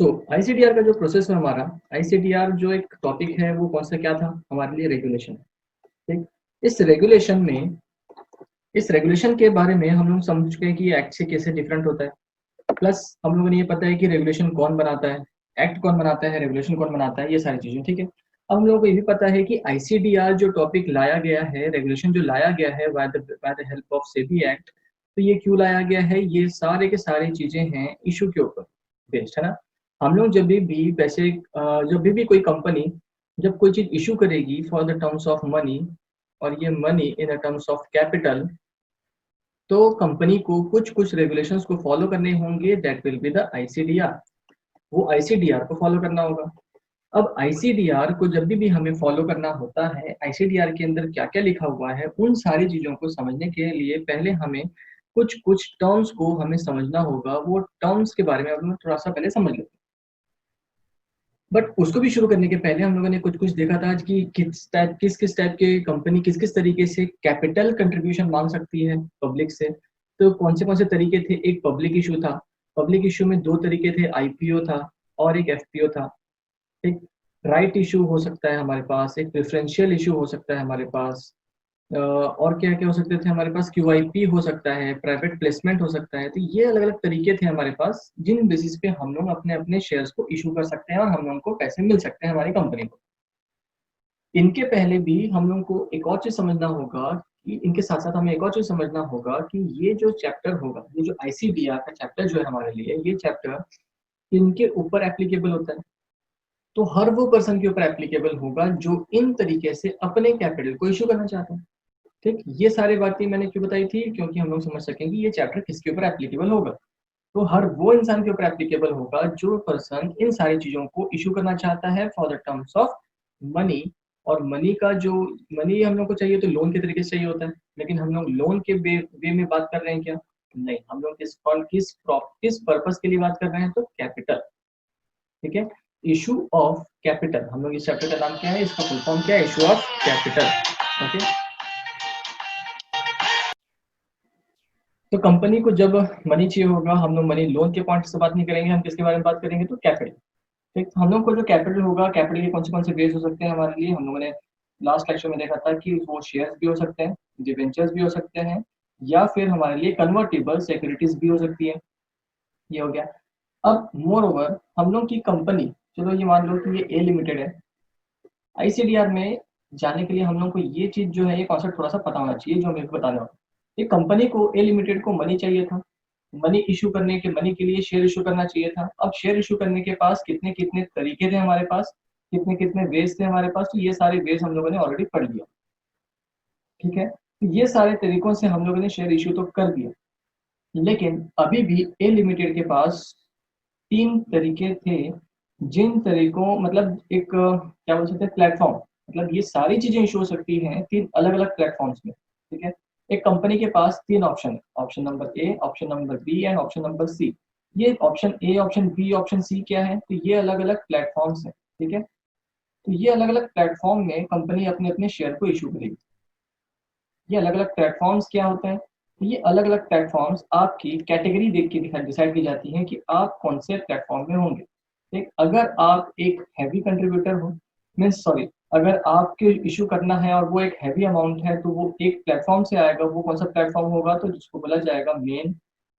सो ICDR का जो process है हमारा, आईसीडीआर जो एक टॉपिक है वो कौन सा क्या था हमारे लिए, रेगुलेशन। ठीक, इस रेगुलेशन में, इस रेगुलेशन के बारे में हम लोग समझ चुके हैं कि एक्ट से कैसे डिफरेंट होता है। प्लस हम लोगों ने ये पता है कि रेगुलेशन कौन बनाता है, एक्ट कौन बनाता है, रेगुलेशन कौन बनाता है, ये सारी चीजें। ठीक है, अब हम लोगों को ये भी पता है कि आईसीडीआर जो टॉपिक लाया गया है, रेगुलेशन जो लाया गया है by the help of SEBI act, तो ये क्यों लाया गया है, ये सारे के सारी चीजें हैं इशू के ऊपर बेस्ड, है ना। हम लोग जब भी पैसे जब भी कोई कंपनी जब कोई चीज इशू करेगी for the terms of money, और ये money in terms of capital, तो कंपनी को कुछ कुछ रेगुलेशंस को फॉलो करने होंगे, that will be the ICDR. वो आईसीडीआर को फॉलो करना होगा। अब आईसीडीआर को जब भी हमें फॉलो करना होता है, आईसीडीआर के अंदर क्या क्या लिखा हुआ है, उन सारी चीजों को समझने के लिए पहले हमें कुछ कुछ टर्म्स को हमें समझना होगा। वो टर्म्स के बारे में हम थोड़ा सा पहले समझ लेते हैं। बट उसको भी शुरू करने के पहले हम लोगों ने कुछ कुछ देखा था कि किस किस टाइप के कंपनी किस किस तरीके से कैपिटल कंट्रीब्यूशन मांग सकती है पब्लिक से। तो कौन से तरीके थे, एक पब्लिक इशू था। पब्लिक इशू में दो तरीके थे, आईपीओ था और एक एफपीओ था। एक राइट इशू हो सकता है हमारे पास, एक प्रेफरेंशियल इशू हो सकता है हमारे पास, और क्या क्या हो सकते थे हमारे पास, क्यूआईपी हो सकता है, प्राइवेट प्लेसमेंट हो सकता है। तो ये अलग अलग तरीके थे हमारे पास जिन बेसिस पे हम लोग अपने अपने शेयर्स को इशू कर सकते हैं और हम लोग को पैसे मिल सकते हैं हमारी कंपनी को। इनके पहले भी हम लोग को एक और चीज समझना होगा कि इनके साथ साथ हमें एक और चीज समझना होगा कि ये जो चैप्टर होगा, ये जो आईसीडीआर का चैप्टर जो है हमारे लिए, ये चैप्टर इनके ऊपर एप्लीकेबल होता है। तो हर वो पर्सन के ऊपर एप्लीकेबल होगा जो इन तरीके से अपने कैपिटल को इशू करना चाहता है। ठीक, ये सारी बातें मैंने क्यों बताई थी, क्योंकि हम लोग समझ सकें कि ये चैप्टर किसके ऊपर एप्लीकेबल होगा। तो हर वो इंसान के ऊपर एप्लीकेबल होगा जो पर्सन इन सारी चीजों को इशू करना चाहता है for the terms of money. और मनी का जो मनी हम लोग को चाहिए तो लोन के तरीके से चाहिए होता है, लेकिन हम लोग लोन के वे में बात कर रहे हैं क्या, नहीं, हम लोग किस पर्पस के लिए बात कर रहे हैं, तो कैपिटल। ठीक है, इशू ऑफ कैपिटल, हम लोग इस चैप्टर का नाम क्या है, इसका फुल फॉर्म क्या है, इशू ऑफ कैपिटल। ओके, तो कंपनी को जब मनी चाहिए होगा, हम लोग मनी लोन के पॉइंट से बात नहीं करेंगे, हम किसके बारे में बात करेंगे, तो कैपिटल। ठीक, तो हम लोग को जो कैपिटल होगा, कैपिटल के कौन से बेस हो सकते हैं हमारे लिए, हम लोगों ने लास्ट लेक्चर में देखा था कि वो शेयर्स भी हो सकते हैं, डिबेंचर्स भी हो सकते हैं, या फिर हमारे लिए कन्वर्टेबल सिक्योरिटीज भी हो सकती है। ये हो गया। अब मोर ओवर हम लोग की कंपनी, चलो ये मान लो कि ये ए लिमिटेड है, आईसीडीआर में जाने के लिए हम लोग को ये चीज जो है, ये कॉन्सेप्ट थोड़ा सा पता होना चाहिए जो मैं बता रहा हूँ। ये कंपनी को, ए लिमिटेड को मनी चाहिए था, मनी के लिए शेयर इशू करना चाहिए था। अब शेयर इशू करने के पास कितने कितने तरीके थे हमारे पास, कितने कितने वेज थे हमारे पास, तो ये सारे वेज हम लोगों ने ऑलरेडी पढ़ लिया। ठीक है, तो ये सारे तरीकों से हम लोगों ने शेयर इशू तो कर दिया, लेकिन अभी भी ए लिमिटेड के पास तीन तरीके थे, जिन तरीकों मतलब एक क्या बोल सकते हैं, प्लेटफॉर्म, मतलब ये सारी चीजें इशू हो सकती हैं तीन अलग अलग प्लेटफॉर्म्स में। ठीक है, एक कंपनी के पास तीन ऑप्शन है, option number A, option number B and option number C. ये option A, option B, option C क्या है, तो ये अलग अलग प्लेटफॉर्म्स हैं। ठीक है, तो ये अलग अलग प्लेटफॉर्म में कंपनी अपने अपने शेयर को इशू करेगी। ये अलग अलग प्लेटफॉर्म्स क्या होते हैं, तो ये अलग अलग प्लेटफॉर्म्स आपकी कैटेगरी देख के डिसाइड की जाती है कि आप कौन से प्लेटफॉर्म में होंगे। ठीक, अगर आप एक हैवी कंट्रीब्यूटर हो, मीन्स सॉरी, अगर आपके इशू करना है और वो एक हैवी अमाउंट है, तो वो एक प्लेटफॉर्म से आएगा। वो कौन सा प्लेटफॉर्म होगा, तो जिसको बोला जाएगा मेन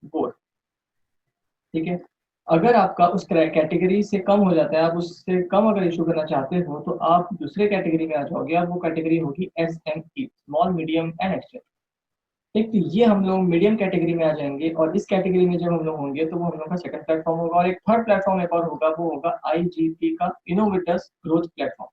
बोर्ड। ठीक है, अगर आपका उस कैटेगरी से कम हो जाता है, आप उससे कम अगर इशू करना चाहते हो, तो आप दूसरे कैटेगरी में आ जाओगे, और वो कैटेगरी होगी SME, small medium and extend. ठीक, तो ये हम लोग मीडियम कैटेगरी में आ जाएंगे, और इस कैटेगरी में जब हम लोग होंगे तो वो हम लोग का सेकंड प्लेटफॉर्म होगा। और एक थर्ड प्लेटफॉर्म एक और होगा, वो होगा IGP का, इनोवेटर्स ग्रोथ प्लेटफॉर्म।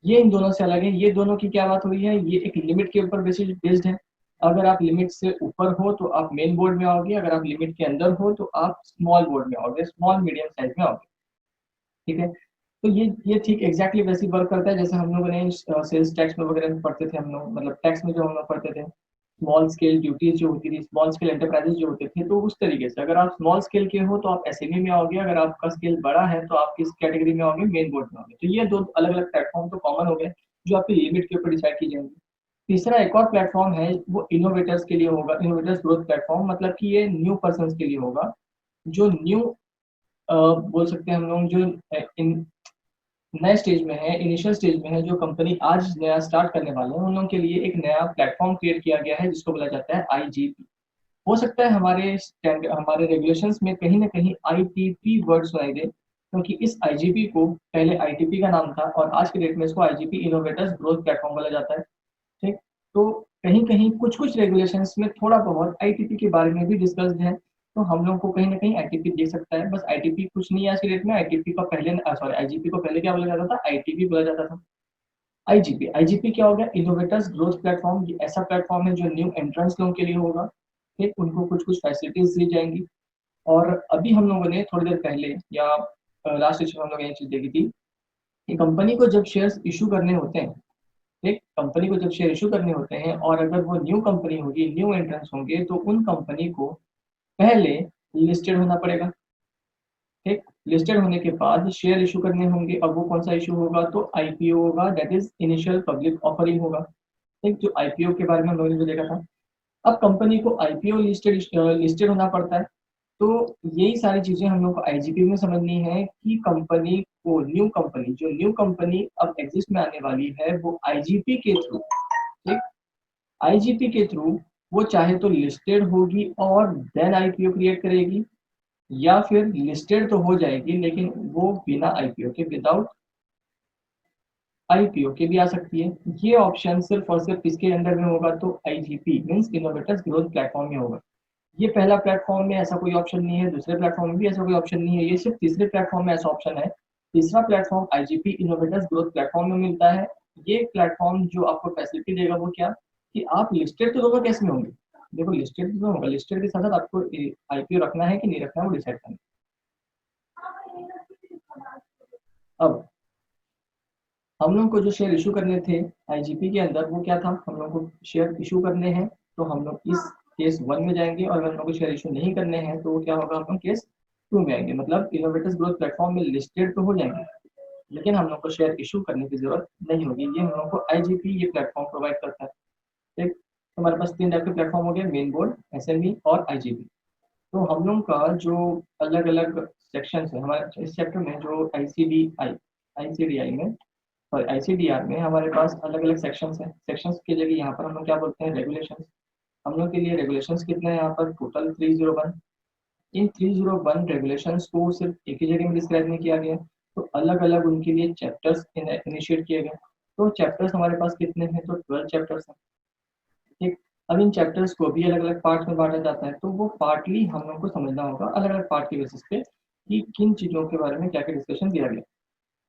ये इन दोनों से अलग है। ये दोनों की क्या बात हुई है, ये एक लिमिट के ऊपर बेस्ड है। अगर आप लिमिट से ऊपर हो तो आप मेन बोर्ड में आओगे, अगर आप लिमिट के अंदर हो तो आप स्मॉल बोर्ड में आओगे, स्मॉल मीडियम साइज में आओगे। ठीक है, तो ये ठीक एग्जैक्टली वैसे वर्क करता है जैसे हम लोगों ने सेल्स टैक्स में वगैरह में पढ़ते थे, हम लोग मतलब टैक्स में जो हम लोग पढ़ते थे, स्मॉल स्केल ड्यूटीज जो होती थी, स्मॉल स्केल एंटरप्राइजेस जो होते थे, तो उस तरीके से अगर आप स्मॉल स्केल के हो तो आप एसएमई में आओगे, अगर आपका स्केल बड़ा है तो आप किस कैटेगरी में आओगे, मेन बोर्ड में आओगे। तो ये दो अलग अलग प्लेटफॉर्म तो कॉमन हो गए जो आपकी लिमिट के ऊपर डिसाइड की जाएंगे। तीसरा एक और प्लेटफॉर्म है, वो इनोवेटर्स के लिए होगा, इनोवेटर्स ग्रोथ प्लेटफॉर्म, मतलब कि ये न्यू पर्सन के लिए होगा, जो न्यू बोल सकते हैं हम लोग जो इन नए स्टेज में है, इनिशियल स्टेज में है, जो कंपनी आज नया स्टार्ट करने वाले हैं, उन लोगों के लिए एक नया प्लेटफॉर्म क्रिएट किया गया है जिसको बोला जाता है आईजीपी। हो सकता है हमारे रेगुलेशंस में कहीं ना कहीं आईटीपी वर्ड सुनाई दे, क्योंकि इस आईजीपी को पहले आईटीपी का नाम था और आज के डेट में इसको आईजीपी इनोवेटर्स ग्रोथ प्लेटफॉर्म बोला जाता है। ठीक। तो कहीं कहीं कुछ कुछ रेगुलेशंस में थोड़ा बहुत आईटीपी के बारे में भी डिस्कस्ड है, तो हम लोग को कहीं ना कहीं आईटीपी देख सकता है। बस आईटीपी कुछ नहीं है आज के डेट में। आईटीपी का पहले सॉरी आईजीपी को पहले क्या बोला जाता था, आईटीपी बोला जाता था। आईजीपी आईजीपी क्या हो गया, इनोवेटर्स ग्रोथ प्लेटफॉर्म। ये ऐसा प्लेटफॉर्म है जो न्यू एंट्रेंस लोगों के लिए होगा। ठीक, उनको कुछ कुछ फैसिलिटीज दी जाएंगी। और अभी हम लोगों ने थोड़ी देर पहले या लास्ट सेशन में हम लोग ये चीज देखी थी कि कंपनी को जब शेयर्स इशू करने होते हैं, एक कंपनी को जब शेयर इशू करने होते हैं और अगर वो न्यू कंपनी होगी, न्यू एंट्रेंस होंगे, तो उन कंपनी को पहले लिस्टेड होना पड़ेगा। ठीक, लिस्टेड होने के बाद शेयर इशू करने होंगे। अब वो कौन सा इशू होगा, तो आईपीओ होगा, that is initial public offering होगा। ठीक, जो आईपीओ के बारे में हम लोगों ने जो देखा था। अब कंपनी को आईपीओ लिस्टेड लिस्टेड होना पड़ता है। तो यही सारी चीजें हम लोग को आईजीपी में समझनी है कि कंपनी को, न्यू कंपनी, जो न्यू कंपनी अब एग्जिस्ट में आने वाली है, वो आईजीपी के थ्रू, ठीक, आईजीपी के थ्रू वो चाहे तो लिस्टेड होगी और देन आईपीओ क्रिएट करेगी, या फिर लिस्टेड तो हो जाएगी लेकिन वो बिना आईपीओ के, विदाउट आईपीओ के भी आ सकती है। ये ऑप्शन सिर्फ और सिर्फ किसके अंडर में होगा, तो IGP means innovators growth platform में होगा। ये पहला प्लेटफॉर्म में ऐसा कोई ऑप्शन नहीं है, दूसरे प्लेटफॉर्म में भी ऐसा कोई ऑप्शन नहीं है, ये सिर्फ तीसरे प्लेटफॉर्म में ऐसा ऑप्शन है। तीसरा platform IGP innovators growth platform में मिलता है। ये प्लेटफॉर्म जो आपको फैसिलिटी देगा वो क्या, कि आप लिस्टेड तो दोनों केस में होंगे। देखो लिस्टेड तो होगा, लिस्टेड के साथ साथ आपको आईपीओ रखना है कि नहीं रखना है वो डिसाइड करना है। अब हम लोग को जो शेयर इशू करने थे आईजीपी के अंदर, वो क्या था, हम लोग को शेयर इशू करने हैं, तो हम लोग इस केस 1 में जाएंगे, और अगर हम लोग को शेयर इशू नहीं करने हैं तो क्या होगा, हम लोग केस 2 में आएंगे। मतलब इनोवेटर्स ग्रोथ प्लेटफॉर्म में लिस्टेड तो हो जाएंगे, लेकिन हम लोग को शेयर इशू करने की जरूरत नहीं होगी। ये हम लोग को आईजीपी ये प्लेटफॉर्म प्रोवाइड करता है। ठीक, तो हमारे पास 3 टाइप के प्लेटफॉर्म हो गए, मेन बोर्ड, एसएमई और आईजीपी। तो हम लोग का जो अलग अलग सेक्शन है हमारे इस चैप्टर में, जो आईसीडीआई में और आईसीडीआर में हमारे पास अलग अलग सेक्शंस हैं। सेक्शंस की जगह यहाँ पर हम लोग क्या बोलते हैं, रेगुलेशंस। हम लोग के लिए रेगुलेशंस कितने हैं यहाँ पर, टोटल 301। इन 301 रेगुलेशंस को सिर्फ एक ही जगह में डिस्क्राइब नहीं किया गया, तो अलग अलग उनके लिए चैप्टर्स इनिशिएट किए गए। तो चैप्टर्स हमारे पास कितने हैं, तो 12 चैप्टर्स हैं। ठीक, अब इन चैप्टर्स को भी अलग अलग पार्ट में बांटा जाता है, तो वो पार्टली हम लोग को समझना होगा अलग अलग पार्ट के बेसिस पे कि किन चीजों के बारे में क्या क्या डिस्कशन दिया गया।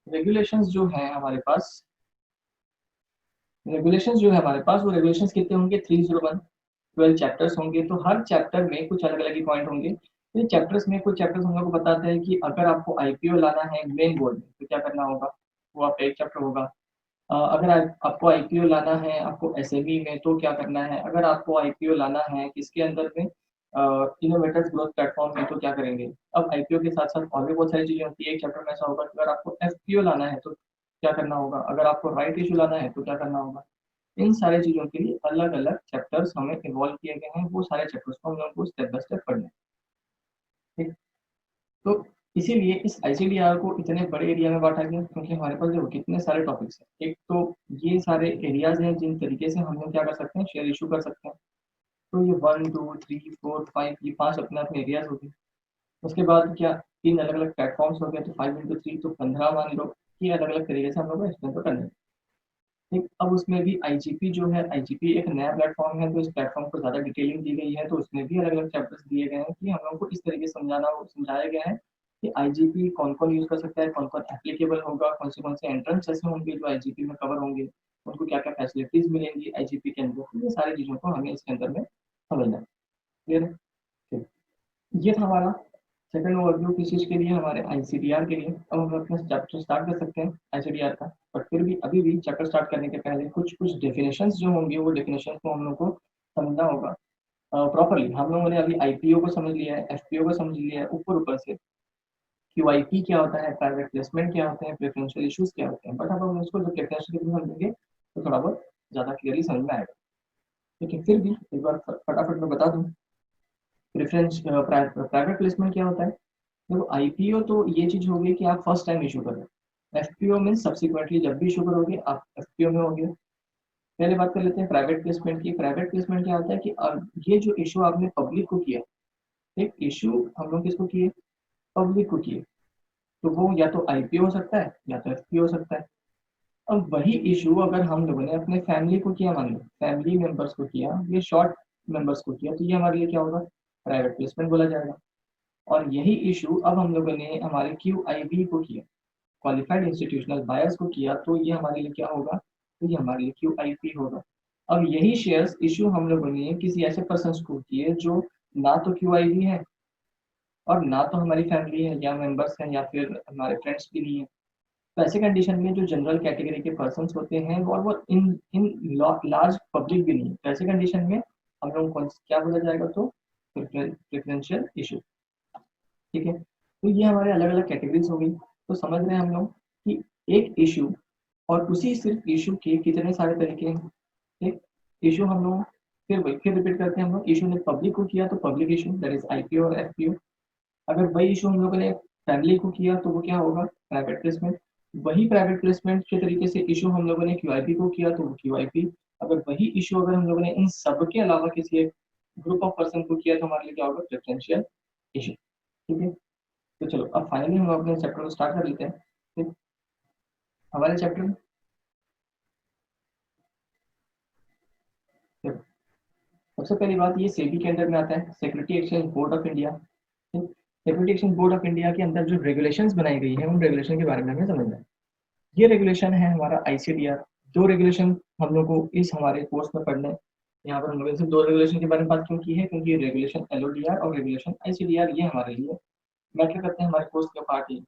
रेगुलेशंस जो है हमारे पास, वो रेगुलेशंस कितने होंगे, 301। 12 चैप्टर्स होंगे, तो हर चैप्टर में कुछ अलग अलग ही पॉइंट होंगे। इन चैप्टर्स में कुछ चैप्टर्स हम लोग को बताते हैं कि अगर आपको आईपीओ लाना है मेन बोर्ड में तो क्या करना होगा, वो आपका एक चैप्टर होगा। अगर आपको आईपीओ लाना है आपको एसएमई में तो क्या करना है, अगर आपको आईपीओ लाना है किसके अंदर में, इनोवेटर्स ग्रोथ प्लेटफॉर्म में, तो क्या करेंगे। अब आईपीओ के साथ साथ और भी बहुत सारी चीजें होती है। एक चैप्टर में ऐसा होगा कि अगर आपको एफपीओ लाना है तो क्या करना होगा, अगर आपको राइट इशू लाना है तो क्या करना होगा। इन सारे चीजों के लिए अलग अलग चैप्टर्स हमें इन्वॉल्व किए गए हैं, वो सारे चैप्टर्स को हम लोग को स्टेप बाय स्टेप पढ़ना है। ठीक, तो इसीलिए इस आईसीडीआर को इतने बड़े एरिया में बांटा गया, क्योंकि हमारे पास देखो कितने सारे टॉपिक्स हैं। एक तो ये सारे एरियाज हैं जिन तरीके से हम लोग क्या कर सकते हैं, शेयर इशू कर सकते हैं। तो ये 1 2 3 4 5, ये 5 अपने आप में एरियाज हो गए। उसके बाद क्या, 3 अलग अलग प्लेटफॉर्म्स हो गए, तो 5 × 3 तो 15 मान लो। ये अलग अलग तरीके से हम लोग को एक्सप्लेन तो करना है। ठीक, अब उसमें भी आईजीपी जो है, आईजीपी एक नया प्लेटफॉर्म है, तो इस प्लेटफॉर्म को ज्यादा डिटेलिंग दी गई है, तो उसमें भी अलग अलग चैप्टर्स दिए गए हैं कि हम लोग को इस तरीके से समझाया गया है कि आईजीपी कौन कौन यूज कर सकता है, कौन कौन एप्लीकेबल होगा, कौन से एंट्रेंस ऐसे होंगे जो आईजीपी में कवर होंगे, उनको क्या क्या फैसिलिटीज मिलेंगी आईजीपी के अंदर। तो ये सारी चीजों को हमें इसके अंदर में समझना है। क्लियर है। ठीक। ये था हमारा सेकंड ओवरव्यू किस चीज के लिए, हमारे आईसीडीआर के लिए। अब हम अपना चैप्टर स्टार्ट कर सकते हैं आईसीडीआर का। बट फिर भी अभी भी चैप्टर स्टार्ट करने के पहले कुछ कुछ डेफिनेशंस जो होंगी, वो डेफिनेशंस को हम लोग को समझना होगा प्रॉपरली। हम लोगों ने अभी आईपीओ को समझ लिया है, एफपीओ को समझ लिया है ऊपर ऊपर से, क्यूआईपी क्या होता है, प्राइवेट प्लेसमेंट क्या होते हैं, प्रेफरेंशियल इश्यूज क्या होते हैं। बट अब हम उसको जो प्रेफरेंशियल इश्यूज समझेंगे तो थोड़ा बहुत ज्यादा क्लियरली समझ में आएगा। लेकिन फिर भी एक बार फटाफट मैं बता दूं, प्रेफरेंस प्राइवेट प्लेसमेंट क्या होता है। देखो आईपीओ तो ये चीज हो गई कि आप फर्स्ट टाइम इशू कर रहे हो, एफपीओ मीन सब्सिक्वेंटली जब भी इशू करोगे आप एफपीओ में होगे। पहले बात कर लेते हैं प्राइवेट प्लेसमेंट की। प्राइवेट प्लेसमेंट क्या होता है कि ये जो इशू आपने पब्लिक को किया, एक इशू हम लोग किसको किए, पब्लिक को किए, तो वो या तो आईपीओ हो सकता है या तो एफपीओ हो सकता है। अब वही इशू अगर हम लोगों ने अपने फैमिली को किया, मान लो फैमिली मेंबर्स को किया, ये शॉर्ट मेंबर्स को किया, तो ये हमारे लिए क्या होगा, प्राइवेट प्लेसमेंट बोला जाएगा। और यही इशू अब हम लोगों ने हमारे क्यू आई बी को किया, क्वालिफाइड इंस्टीट्यूशनल बायर्स को किया, तो ये हमारे लिए क्या होगा, तो ये हमारे लिए क्यू आई पी होगा। अब यही शेयर्स इशू हम लोगों ने किसी ऐसे पर्सन को किए जो ना तो क्यू आई बी है और ना तो हमारी फैमिली है या मेंबर्स हैं या फिर हमारे फ्रेंड्स भी नहीं है। तो ऐसे कंडीशन में जो जनरल कैटेगरी के पर्सन होते हैं वो इन इन लार्ज पब्लिक भी नहीं है, तो ऐसे कंडीशन में हम लोग कौन क्या बोला जाएगा, तो प्रेफरेंशियल इशू। ठीक है, तो ये हमारे अलग अलग कैटेगरीज हो गई। तो समझ रहे हैं हम लोग कि एक इशू और उसी सिर्फ इशू के कितने सारे तरीके हैं। एक इशू हम लोग फिर रिपीट करते हैं, हम लोग इशू ने पब्लिक को किया तो public issue that is IPO और एफपीओ। अगर वही इशू हम लोगों ने फैमिली को किया तो वो क्या होगा, प्राइवेट प्लेसमेंट। वही प्राइवेट प्लेसमेंट के तरीके से इशू हम लोगों ने क्यूआईपी को किया तो वो क्यूआईपी। अगर वही इशू अगर हम लोगों ने इन सब के अलावा किसी एक ग्रुप ऑफ पर्सन को किया तो हमारे लिए क्या होगा, प्रेफरेंशियल इशू। ठीक है, तो चलो अब फाइनली हम अपने चैप्टर को स्टार्ट कर लेते हैं। ठीक, हमारे चैप्टर, सबसे पहली बात ये सेबी के अंदर में आता है, security exchange board of India. Security exchange board of India के अंदर जो रेगुलेशंस बनाई गई है उन रेगुलेशन के बारे में हमें समझना है। ये रेगुलेशन है हमारा आईसीडीआर। दो रेगुलेशन हम लोग को इस हमारे कोर्स में पढ़ने हैं। यहाँ पर हम लोगों ने सिर्फ दो रेगुलेशन के बारे में बात क्यों की है, क्योंकि रेगुलेशन एलओडीआर और रेगुलेशन आईसीडीआर ये हमारे लिए मैटर करते हैं, हमारे कोर्स का पार्ट ही।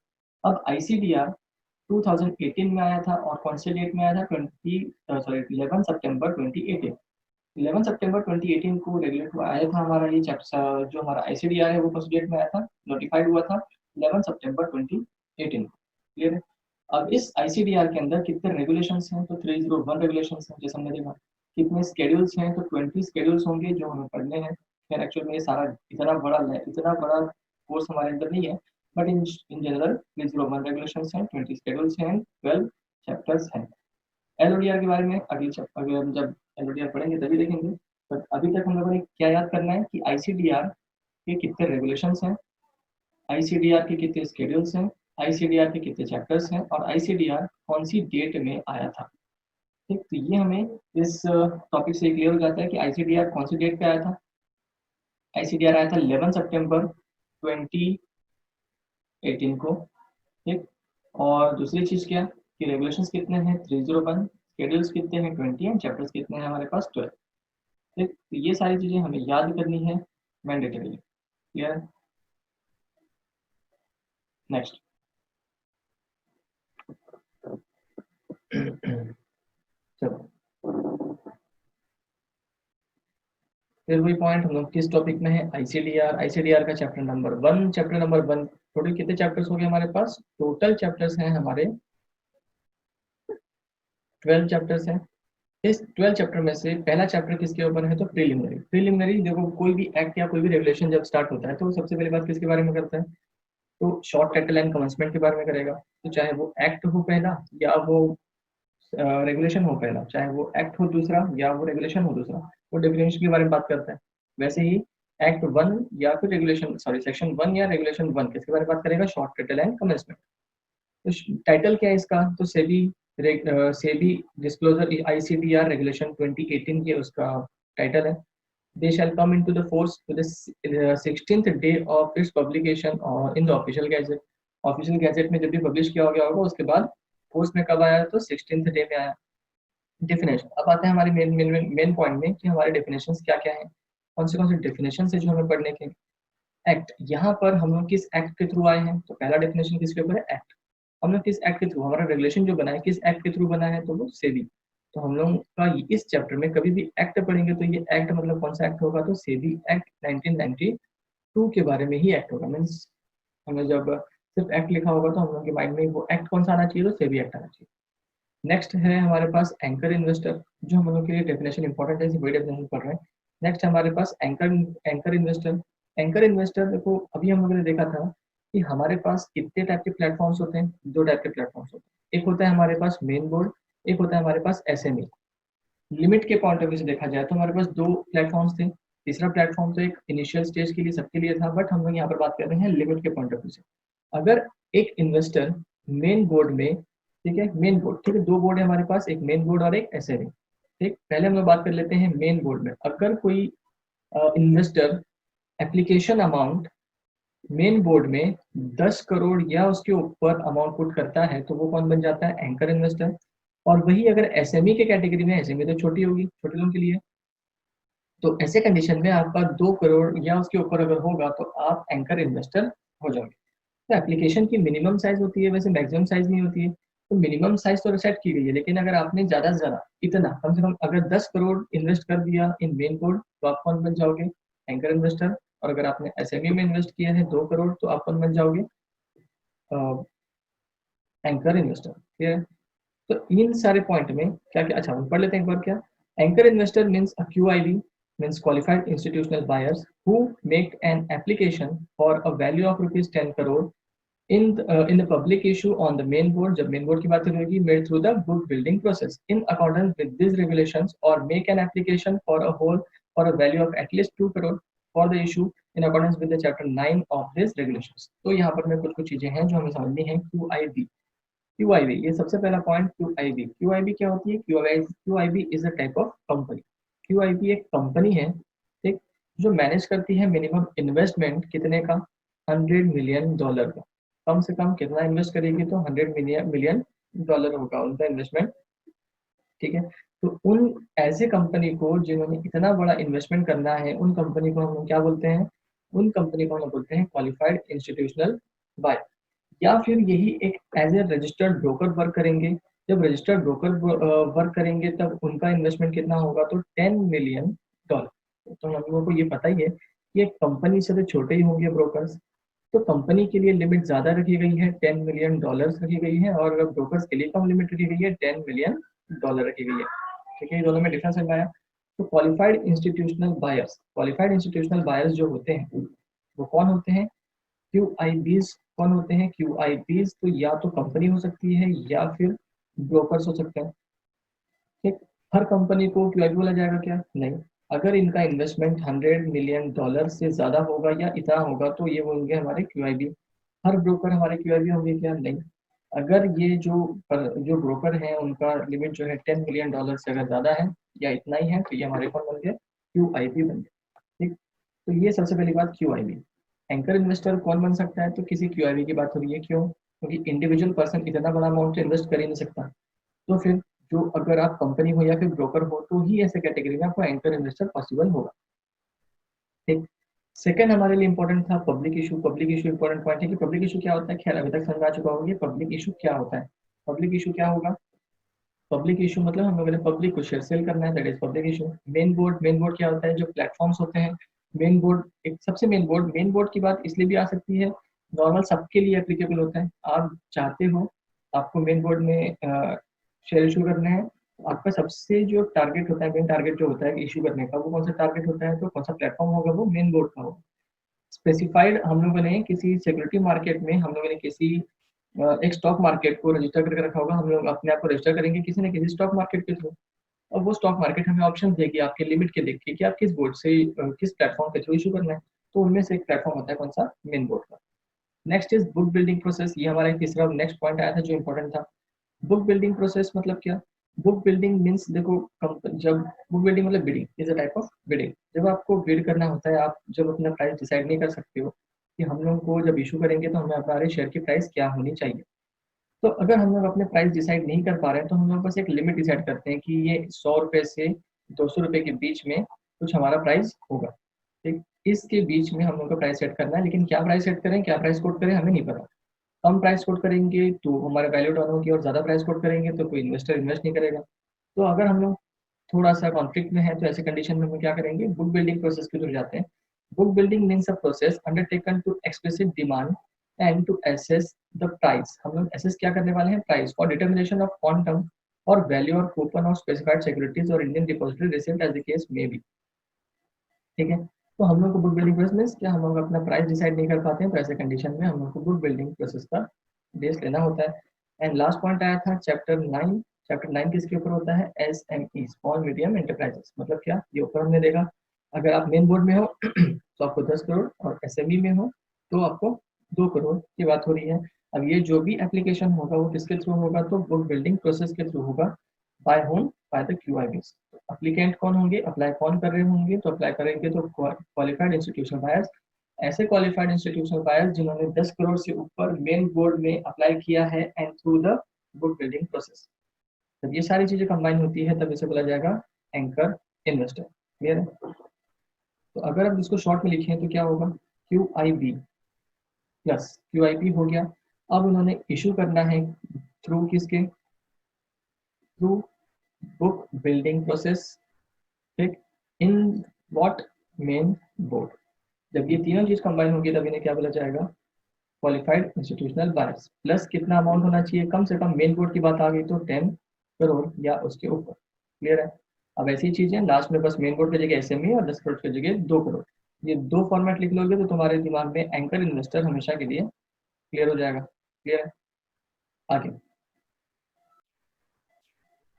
अब आईसीडीआर 2018 में आया था और कौन से डेट में आया था, 11 सितंबर 2018। 11 सितंबर 2018 को रेगुलेट आया था हमारा ये चैप्टर, जो हमारा आईसीडीआर है वो फर्स्ट डेट में आया था, नोटिफाइड हुआ था 11 सितंबर 2018। क्लियर है। अब इस आईसीडीआर के अंदर कितने रेगुलेशंस हैं, तो 301 रेगुलेशंस हैं जैसे हमने देखा। कितने स्केड्यूल्स हैं, तो 20 स्केड्यूल्स होंगे जो हमें पढ़ने हैं। खैर एक्चुअल में ये सारा इतना बड़ा कोर्स हमारे अंदर नहीं है, बट इन जनरल 301 रेगुलेशंस हैं, 20 स्केड्यूल्स हैं, 12 चैप्टर्स हैं। एलओडीआर के बारे में अगले हम जब एलओडीआर पढ़ेंगे तभी देखेंगे। बट अभी तक हम लोगों ने क्या याद करना है कि आईसीडीआर के कितने रेगुलेशंस हैं, आईसीडीआर के कितने स्केड्यूल्स हैं, आईसीडीआर के कितने चैप्टर्स हैं और आईसीडीआर कौन सी डेट में आया था। ठीक, तो ये हमें इस टॉपिक से क्लियर हो जाता है कि आईसीडीआर कौन सी डेट पे आया था। आईसीडीआर आया था 11 सितंबर 2018 को। ठीक, और दूसरी चीज क्या कि रेगुलेशंस कितने हैं, 301, स्केड्यूल्स कितने हैं, 20 एंड चैप्टर्स कितने हैं हमारे पास, 12। ठीक, तो ये सारी चीजें हमें याद करनी है मैंडेटरी। Clear, next. चलो फिर वही पॉइंट, हम लोग किस टॉपिक में है, आईसीडीआर। आईसीडीआर का चैप्टर नंबर 1 टोटल कितने चैप्टर्स हो गए हमारे पास, टोटल चैप्टर्स हैं हमारे 12 चैप्टर्स हैं। इस 12 चैप्टर में से पहला चैप्टर किसके ऊपर है, तो प्रीलिमिनरी। प्रीलिमिनरी देखो, कोई भी एक्ट या कोई भी रेगुलेशन जब स्टार्ट होता है तो सबसे पहली बात किसके बारे में करता है, तो शॉर्ट टाइटल एंड कमेंसमेंट के बारे में करेगा। तो चाहे वो एक्ट हो पहला या वो रेगुलेशन हो पहला, चाहे वो एक्ट हो दूसरा या वो रेगुलेशन हो दूसरा, वो डेफिनेशन के बारे में बात करता है। वैसे ही एक्ट 1 या फिर रेगुलेशन, सॉरी सेक्शन 1 या रेगुलेशन 1 किसके बारे में बात करेगा, शॉर्ट टाइटल एंड कमेंसमेंट। तो टाइटल क्या है इसका, तो सेबी डिस्क्लोजर आईसीडीआर रेगुलेशन 2018 के उसका टाइटल है। They shall come into the force to the 16th day of its publication or in the official gazette। Official gazette में जब भी पब्लिश किया गया होगा उसके बाद फोर्स में कब आया, तो 16th डे में आया। डेफिनेशन, अब आते हैं हमारे मेन पॉइंट में कि हमारे डेफिनेशंस क्या क्या हैं, कौन से डेफिनेशन है जो हमें पढ़ने के। एक्ट, यहाँ पर हम लोग किस एक्ट के थ्रू आए हैं, तो पहला डेफिनेशन किसके ऊपर है, एक्ट। हम लोग किस एक्ट के थ्रू, हमारा रेगुलेशन जो बना है किस एक्ट के थ्रू बना है, तो वो सेबी। तो हम लोग का इस चैप्टर में कभी भी एक्ट पढ़ेंगे तो ये एक्ट मतलब कौन सा एक्ट होगा, तो सेबी एक्ट 1992 के बारे में ही एक्ट होगा। मीन्स हमें जब सिर्फ एक्ट लिखा होगा तो हम लोग के माइंड में वो एक्ट कौन सा आना चाहिए, तो सेबी एक्ट आना चाहिए। नेक्स्ट है हमारे पास एंकर इन्वेस्टर, जो हम लोग के लिए डेफिनेशन इंपॉर्टेंट है, बड़ी डेफिनेशन पढ़ रहे हैं। नेक्स्ट हमारे पास anchor anchor investor. Anchor investor देखो, अभी हम लोगों ने देखा था कि हमारे पास कितने टाइप के प्लेटफॉर्म्स होते हैं। दो टाइप के प्लेटफॉर्म्स होते हैं, एक होता है हमारे पास मेन बोर्ड, एक होता है हमारे पास एसएमई। लिमिट के पॉइंट ऑफ व्यू से देखा जाए तो हमारे पास दो प्लेटफॉर्म्स थे। तीसरा प्लेटफॉर्म तो एक इनिशियल स्टेज के लिए सबके लिए था, बट हम लोग यहाँ पर बात कर रहे हैं लिमिट के पॉइंट ऑफ व्यू से। अगर एक इन्वेस्टर मेन बोर्ड में, ठीक है, मेन बोर्ड, ठीक है, दो बोर्ड है हमारे पास, एक मेन बोर्ड और एक एसएमई। ठीक, पहले हम लोग बात कर लेते हैं मेन बोर्ड में। अगर कोई investor application amount main board में 10 करोड़ या उसके ऊपर अमाउंट पुट करता है तो वो कौन बन जाता है, एंकर इन्वेस्टर। और वही अगर एसएमई के कैटेगरी में, एसएमई तो छोटी होगी, छोटे लोगों के लिए, तो ऐसे कंडीशन में आपका 2 करोड़ या उसके ऊपर अगर होगा तो आप एंकर इन्वेस्टर हो जाओगे। तो एप्लीकेशन की मिनिमम साइज होती है, वैसे मैक्सिमम साइज नहीं होती है। तो मिनिमम साइज तो सेट की गई है, लेकिन अगर आपने ज्यादा से ज्यादा इतना कम से कम अगर 10 करोड़ इन्वेस्ट कर दिया इन मेन बोर्ड तो आप कौन बन जाओगे, एंकर इन्वेस्टर। और अगर आपने एसएमई में इन्वेस्ट किया है 2 करोड़ तो आप कौन बन जाओगे, एंकर इन्वेस्टर। ठीक है, तो इन सारे पॉइंट में क्या क्या, अच्छा हम पढ़ लेते हैं एक बार क्या। Anchor investor means a QIB, means qualified institutional buyers who make an application for a value of ₹10 crore in the public issue on the main board, जब main board की बात करेगी, made through the book building process in accordance with these regulations, or make an application for a whole for a value of at least 2 crore for the issue in accordance with the chapter 9 of these regulations। तो यहाँ पर मैं कुछ कुछ चीजें हैं जो हमें समझनी है। QIB, QIB ये सबसे पहला पॉइंट। QIB, QIB क्या होती है? QIB is a type of company. QIB एक कंपनी है, ठीक, जो मैनेज करती है मिनिमम इन्वेस्टमेंट कितने का, $100 मिलियन का। कम से कम कितना इन्वेस्ट करेगी तो $100 मिलियन होगा उनका इन्वेस्टमेंट। ठीक है, तो उन ऐसे कंपनी को जिन्होंने इतना बड़ा इन्वेस्टमेंट करना है, उन कंपनी को हम लोग क्या बोलते हैं, उन कंपनी को हम लोग बोलते हैं क्वालिफाइड इंस्टीट्यूशनल बायर। या फिर यही एक as a registered broker work करेंगे। जब रजिस्टर्ड ब्रोकर वर्क करेंगे तब उनका इन्वेस्टमेंट कितना होगा, तो $10 मिलियन। तो हम लोगों को ये पता ही है कि एक कंपनी से तो छोटे ही होंगे ब्रोकर्स, तो कंपनी के लिए लिमिट ज्यादा रखी गई है, $10 मिलियन रखी गई है, और ब्रोकर्स के लिए कम लिमिट रखी गई है, $10 मिलियन रखी गई है। ठीक है, दोनों में डिफरेंस समझ आया। तो क्वालिफाइड इंस्टीट्यूशनल बायर्स जो होते हैं वो कौन होते हैं, QIBs। कौन होते हैं QIBs? तो या तो कंपनी हो सकती है या फिर ब्रोकर्स हो सकते हैं। ठीक, हर कंपनी को QIB बोला जाएगा क्या? नहीं। अगर इनका इन्वेस्टमेंट $100 मिलियन से ज्यादा होगा या इतना होगा तो ये होंगे हमारे QIB। हर ब्रोकर हमारे QIB होंगे क्या? नहीं। अगर ये जो ब्रोकर हैं उनका लिमिट जो है $10 मिलियन से अगर ज्यादा है या इतना ही है तो ये हमारे कौन बन गए, QIB बन गए। ठीक, तो ये सबसे पहली बात QIB। एंकर इन्वेस्टर कौन बन सकता है, तो किसी QIB की बात हो रही है, क्यों? क्योंकि इंडिविजुअल पर्सन इतना बड़ा अमाउंट इन्वेस्ट कर ही नहीं सकता। तो फिर जो अगर आप कंपनी हो या फिर ब्रोकर हो तो ही ऐसे कैटेगरी में आपको एंकर इन्वेस्टर पॉसिबल होगा। ठीक, सेकंड हमारे लिए इंपॉर्टेंट था public issue. Public issue important point है कि पब्लिक इशू क्या होता है। खैर अभी तक समझ आ चुका होगा पब्लिक इशू क्या होता है। पब्लिक इशू क्या होगा? पब्लिक इशू मतलब हम लोगों ने पब्लिक को शेयर सेल करना है, that is public issue. Main board क्या होता है? जो प्लेटफॉर्म्स होते हैं। मेन बोर्ड एक सबसे मेन बोर्ड की बात इसलिए भी आ सकती है, नॉर्मल सबके लिए एप्लीकेबल होता है। आप चाहते हो आपको मेन बोर्ड में शेयर इशू करने हैं, आपका सबसे जो टारगेट होता है, मेन टारगेट जो होता है इशू करने का, वो कौन सा टारगेट होता है, तो कौन सा प्लेटफॉर्म होगा, वो मेन बोर्ड का होगा। स्पेसिफाइड हम लोगों ने किसी सिक्योरिटी मार्केट में, हम लोगों ने किसी एक स्टॉक मार्केट को रजिस्टर करके रखा होगा, हम लोग अपने आप को रजिस्टर करेंगे किसी न किसी स्टॉक मार्केट के थ्रू। और वो स्टॉक मार्केट हमें ऑप्शन देगी आपके लिमिट के देख के कि आप किस बोर्ड से किस प्लेटफॉर्म के थ्रू इशू करना है। तो उनमें से एक प्लेटफॉर्म होता है कौन सा, मेन बोर्ड का। Next is book building process. ये हमारा तीसरा नेक्स्ट पॉइंट आया था जो इंपॉर्टेंट था। बुक बिल्डिंग प्रोसेस मतलब क्या? बुक बिल्डिंग मीन्स देखो, जब बुक बिल्डिंग मतलब bidding is a type of bidding. जब आपको बिड करना होता है, आप जब अपना प्राइस डिसाइड नहीं कर सकते हो कि हम लोग को जब इशू करेंगे तो हमें हमारे शेयर की प्राइस क्या होनी चाहिए। तो अगर हम लोग अपने प्राइस डिसाइड नहीं कर पा रहे हैं तो हम लोग बस एक लिमिट डिसाइड करते हैं कि ये ₹100 से ₹200 के बीच में कुछ हमारा प्राइस होगा। ठीक, इसके बीच में हम लोग का प्राइस सेट करना है, लेकिन क्या प्राइस सेट करें, क्या प्राइस कोट करें, हमें नहीं पता। कम प्राइस कोट करेंगे तो हमारा वैल्यू डाउन होगी, और ज्यादा प्राइस कोट करेंगे तो कोई इन्वेस्टर इन्वेस्ट नहीं करेगा। तो अगर हम लोग थोड़ा सा कॉन्फ्लिक्ट में है तो ऐसे कंडीशन में हम क्या करेंगे, बुक बिल्डिंग प्रोसेस की तरफ जाते हैं। Book building means a process undertaken to explicit demand and to assess the price. हम लोग एसेस क्या करने वाले हैं, प्राइस और डिटर्मिनेशन ऑफ क्वांटम और वैल्यू और कूपन ऑफ स्पेसिफाइड सिक्योरिटीज और Indian depository receipt as the case may be. ठीक है, तो हम लोग को बुक बिल्डिंग प्रोसेस में क्या हम लोग अपना प्राइस डिसाइड नहीं कर पाते हैं, तो ऐसे कंडीशन में हम लोग को बुक बिल्डिंग प्रोसेस का बेस लेना होता है। एंड लास्ट पॉइंट आया था चैप्टर 9। चैप्टर 9 किसके ऊपर होता है? SME, small medium enterprises. मतलब क्या, ये ऊपर हमने देखा, अगर आप मेन बोर्ड में हो तो आपको 10 करोड़, और SME में हो तो आपको 2 करोड़ की बात हो रही है। अब ये जो भी एप्लीकेशन होगा वो किसके थ्रू होगा? तो बुक बिल्डिंग प्रोसेस के थ्रू होगा। By whom? By the QIBs। Applicant कौन होंगे, अप्लाई कौन कर रहे होंगे? तो अप्लाई करेंगे तो क्वालिफाइड इंस्टीट्यूशनल बायर्स। ऐसे क्वालिफाइड इंस्टीट्यूशनल बायर्स जिन्होंने 10 करोड़ से ऊपर मेन बोर्ड में अप्लाई किया है and through the book building process. जब ये सारी चीजें कंबाइन होती है तब इसे बोला जाएगा एंकर इन्वेस्टर। क्लियर है? तो अगर हम इसको शॉर्ट में लिखें तो क्या होगा? QIB प्लस QIP हो गया। अब उन्होंने इशू करना है थ्रू किसके? Through book building process. ठीक, इन व्हाट? Main board. जब ये तीनों चीज कंबाइन होगी तब इन्हें क्या बोला जाएगा? Qualified institutional buyers. प्लस कितना अमाउंट होना चाहिए? कम से कम मेन बोर्ड की बात आ गई तो 10 करोड़ या उसके ऊपर। क्लियर है? अब ऐसी चीजें लास्ट में बस मेन बोर्ड की जगह SME और 10 करोड़ की जगह 2 करोड़, ये दो फॉर्मेट लिख लोगे तो तुम्हारे दिमाग में एंकर इन्वेस्टर हमेशा के लिए क्लियर हो जाएगा। क्लियर है? आगे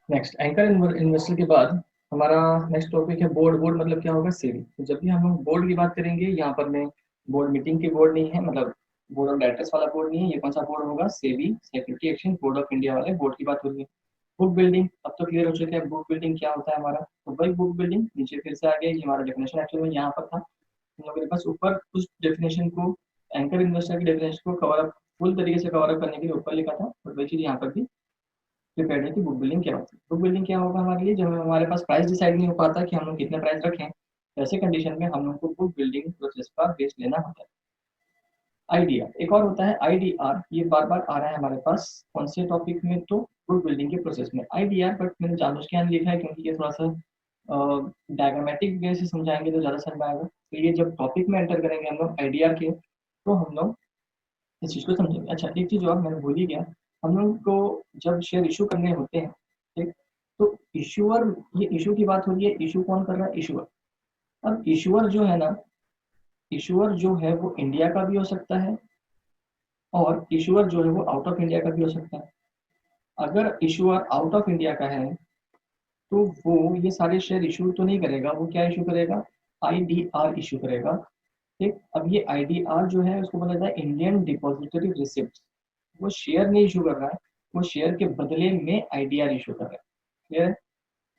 नेक्स्ट, एंकर इन्वेस्टर के बाद हमारा नेक्स्ट टॉपिक है बोर्ड। बोर्ड मतलब क्या होगा? सेबी। तो जब भी हम लोग बोर्ड की बात करेंगे, यहाँ पर मैं बोर्ड मीटिंग की बोर्ड नहीं है, मतलब बोर्ड ऑफ डायरेक्टर्स वाला बोर्ड नहीं है। ये कौन सा बोर्ड होगा? SEBI, security exchange board of India वाले बोर्ड की बात हो रही है। बुक बिल्डिंग अब तो क्लियर हो चुका है, बुक बिल्डिंग क्या होता है हमारा। तो भाई बुक बिल्डिंग नीचे फिर से आ गया, ये हमारा डेफिनेशन एक्चुअली में यहाँ पर था। हम लोगों ने बस ऊपर उस डेफिनेशन को, एंकर इन्वेस्टर की डेफिनेशन को कवर अप, फुल तरीके से कवर अप करने के लिए ऊपर लिखा था, और वही चीज यहाँ पर भी प्रिपेयर है कि बुक बिल्डिंग क्या होती है। बुक बिल्डिंग क्या होगा हमारे लिए? जब हमारे पास प्राइस डिसाइड नहीं हो पाता कि हम लोग कितने प्राइस रखें, तो ऐसे कंडीशन में हम लोग को बुक बिल्डिंग प्रोसेस का बेस लेना होता है। आईडीआर एक और होता है, आईडीआर। ये बार बार आ रहा है हमारे पास कौन से टॉपिक में? तो बुक बिल्डिंग के प्रोसेस में आईडीआर, बट मैंने जानबूझ के यहाँ लिखा है क्योंकि ये थोड़ा सा डायग्रामेटिक वे से समझाएंगे तो ज्यादा समझ में आएगा। तो ये जब टॉपिक में एंटर करेंगे हम लोग आईडीआर के, तो हम लोग इस चीज को समझेंगे। अच्छा, एक चीज और मैंने भूल ही गया, हम लोग को जब शेयर इशू करने होते हैं, ठीक, तो इशूअर, ये इशू की बात हो रही है, इशू कौन कर रहा है? इशूअर। अब इशूअर जो है ना, इशूअर जो है वो इंडिया का भी हो सकता है, और इशूअर जो है वो आउट ऑफ इंडिया का भी हो सकता है। अगर इशूअर आउट ऑफ इंडिया का है तो वो ये सारे शेयर इशू तो नहीं करेगा, वो क्या इशू करेगा? आईडीआर इशू करेगा। ठीक, अब ये आईडीआर जो है उसको बोला जाता है इंडियन डिपॉजिटरी रिसिप्ट। वो शेयर नहीं इशू कर रहा है, वो शेयर के बदले में आईडीआर इशू कर रहा है। क्लियर है?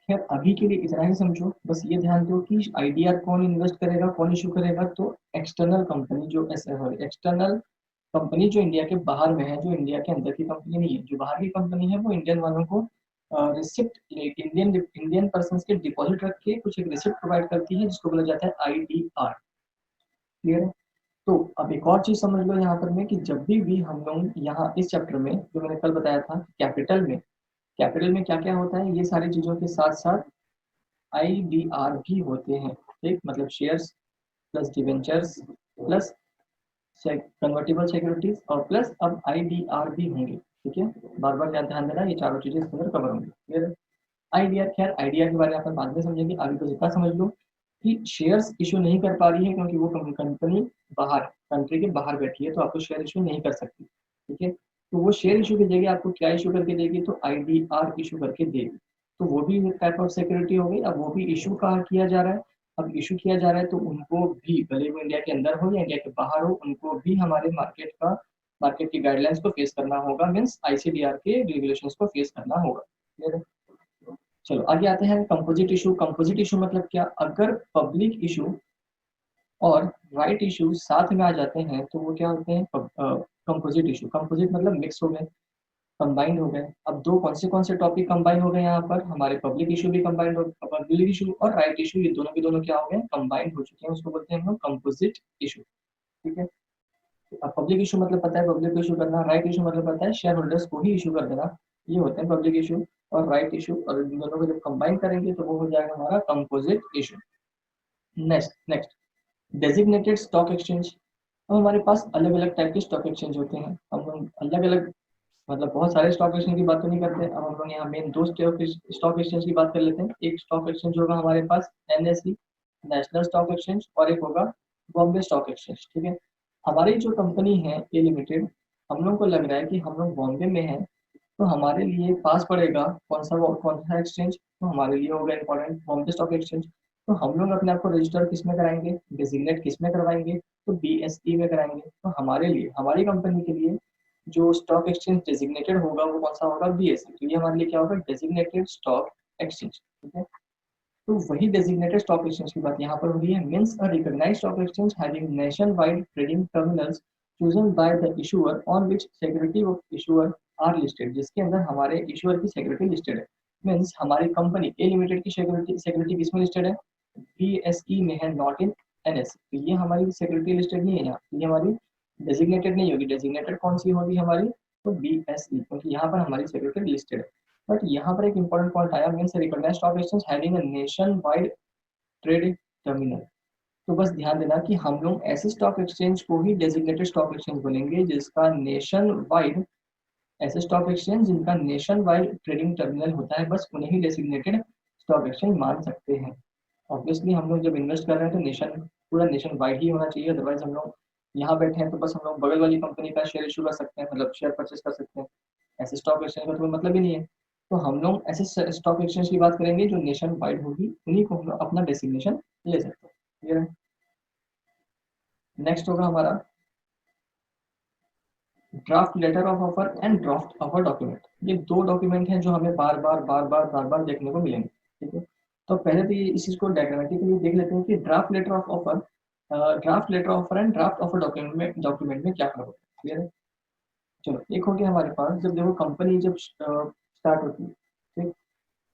खैर अभी के लिए इतना ही समझो, बस ये ध्यान दो कि आईडीआर कौन इन्वेस्ट करेगा, कौन इशू करेगा? तो एक्सटर्नल कंपनी जो एक्सटर्नल कंपनी जो इंडिया के बाहर में है, जो इंडिया के अंदर की कंपनी नहीं है, जो बाहर की कंपनी है वो इंडियन वालों को रिसिप्ट, इंडियन इंडियन पर्सन के डिपॉजिट रख के कुछ एक रिसिप्ट प्रोवाइड करती है जिसको बोला जाता है आईडीआर। क्लियर है? तो अब एक और चीज समझ लो यहाँ पर में कि जब भी हम लोग यहाँ इस चैप्टर में जो मैंने कल बताया था कैपिटल में क्या क्या होता है, ये सारी चीजों के साथ साथ आईडीआर भी होते हैं। ठीक, मतलब shares plus debentures plus convertible securities और प्लस अब आईडीआर भी होंगे। ठीक है, बार बार ध्यान देना, ये चारों चीजें इसके अंदर कवर होंगी। क्लियर है? आईडीआर, खैर आईडीआर के बारे में अपन बाद में समझेंगे, आगे तो इतना समझ लो कि शेयर्स इशू नहीं कर पा रही है क्योंकि वो कंपनी बाहर, कंट्री के बाहर बैठी है, तो आपको शेयर इशू नहीं कर सकती। ठीक है, तो वो शेयर इशू की जगह आपको क्या इशू करके देगी? तो आईडीआर इशू करके देगी। तो वो भी एक टाइप ऑफ सिक्योरिटी हो गई। अब वो भी इशू कहाँ किया जा रहा है? अब इशू किया जा रहा है तो उनको भी, भले वो इंडिया के अंदर हो या इंडिया के बाहर हो, उनको भी हमारे मार्केट की गाइडलाइंस को फेस करना होगा, मीन्स आईसीडीआर के रेगुलेशंस को फेस करना होगा। क्लियर है? चलो आगे आते हैं। Composite issue. कंपोजिट इशू मतलब क्या? अगर पब्लिक इशू और राइट इशू साथ में आ जाते हैं तो वो क्या होते हैं? Composite issue. कंपोजिट मतलब मिक्स हो गए, कंबाइंड हो गए। अब दो कौन से टॉपिक कंबाइन हो गए यहाँ पर? हमारे पब्लिक इशू भी कंबाइंड हो, पब्लिक इशू और राइट इशू, ये दोनों के दोनों क्या हो गए? कंबाइंड हो चुके हैं, उसको बोलते हैं हम लोग कंपोजिट इशू। ठीक है, अब पब्लिक इशू मतलब पता है, पब्लिक को इशू करना। राइट इशू मतलब पता है, शेयर होल्डर्स को ही इशू कर देना। ये होते हैं पब्लिक इशू और राइट इशू, और इन दोनों को जब कंबाइन करेंगे तो वो हो जाएगा हमारा composite issue. Next designated stock exchange. अब हमारे पास अलग अलग टाइप के स्टॉक एक्सचेंज होते हैं, हम लोग अलग अलग, मतलब बहुत सारे स्टॉक एक्सचेंज की बात तो नहीं करते। अब हम लोग यहाँ मेन दो स्टॉक एक्सचेंज की बात कर लेते हैं। एक स्टॉक एक्सचेंज होगा हमारे पास NSE, नेशनल स्टॉक एक्सचेंज और एक होगा बॉम्बे स्टॉक एक्सचेंज। ठीक है, हमारी जो कंपनी है ए लिमिटेड, हम लोग को लग रहा है कि हम लोग बॉम्बे में हैं, तो हमारे लिए पास पड़ेगा कौन सा एक्सचेंज, तो हमारे लिए होगा इंपॉर्टेंट बॉम्बे स्टॉक एक्सचेंज। तो हम लोग अपने आप को रजिस्टर किस में कराएंगे, डिजिग्नेट किस में करवाएंगे, तो BSE में कराएंगे। तो हमारे लिए, हमारी कंपनी के लिए जो स्टॉक एक्सचेंज डेजिग्नेटेड होगा वो कौन सा होगा, BSE। तो ये हमारे लिए क्या होगा, डेजिग्नेटेड स्टॉक एक्सचेंज। ठीक है, तो वही डेजिग्नेटेड स्टॉक एक्सचेंज की बात यहाँ पर हो रही है। Means a recognised stock exchange having nationwide trading terminals chosen by the issuer on which security of issuer are listed, जिसके अंदर हमारे इशूअर की सिक्योरिटी लिस्टेड है। मीन्स हमारी कंपनी ए लिमिटेड की सिक्योरिटी किसमें लिस्टेड है, BSE में है, नॉट इन NSE। तो ये हमारी सिक्योरिटी लिस्टेड नहीं है यहाँ, ये हमारी डेजिग्नेटेड नहीं होगी। डेजिग्नेटेड कौन सी होगी हमारी, तो BSE, क्योंकि यहाँ पर हमारी सिक्योरिटी लिस्टेड है। बट यहाँ पर एक इंपॉर्टेंट पॉइंट आया, means recognised stock exchange having a nationwide trading terminal. तो बस ध्यान देना कि हम लोग ऐसे स्टॉक एक्सचेंज को ही डेजिग्नेटेड स्टॉक एक्सचेंज बोलेंगे जिसका नेशन वाइड, ऐसे स्टॉक एक्सचेंज जिनका नेशन वाइड ट्रेडिंग टर्मिनल होता है, बस उन्हें ही डेजिग्नेटेड स्टॉक एक्सचेंज मान सकते हैं। ऑब्वियसली हम लोग जब इन्वेस्ट कर रहे हैं तो नेशन, पूरा नेशन वाइड ही होना चाहिए। अदरवाइज हम लोग यहाँ बैठे हैं तो बस हम लोग बगल वाली कंपनी का शेयर इशू कर सकते हैं, मतलब शेयर परचेस कर सकते हैं। ऐसे स्टॉक एक्सचेंज का तो कोई मतलब ही नहीं है। तो हम लोग ऐसे स्टॉक एक्सचेंज की बात करेंगे जो नेशन वाइड होगी, उन्हीं को हम लोग अपना डेसिग्नेशन ले सकते हैं। क्लियर है। नेक्स्ट होगा हमारा draft letter of offer and draft offer document. ये दो डॉक्यूमेंट हैं जो हमें बार बार देखने को मिलेंगे। ठीक है, तो पहले तो ये इस चीज को डायग्रामेटिकली देख लेते हैं कि draft letter of offer, draft letter offer and draft offer document में क्या फर्क होता है। क्लियर है। चलो, एक हो गया हमारे पास, जब देखो कंपनी जब स्टार्ट होती है, ठीक,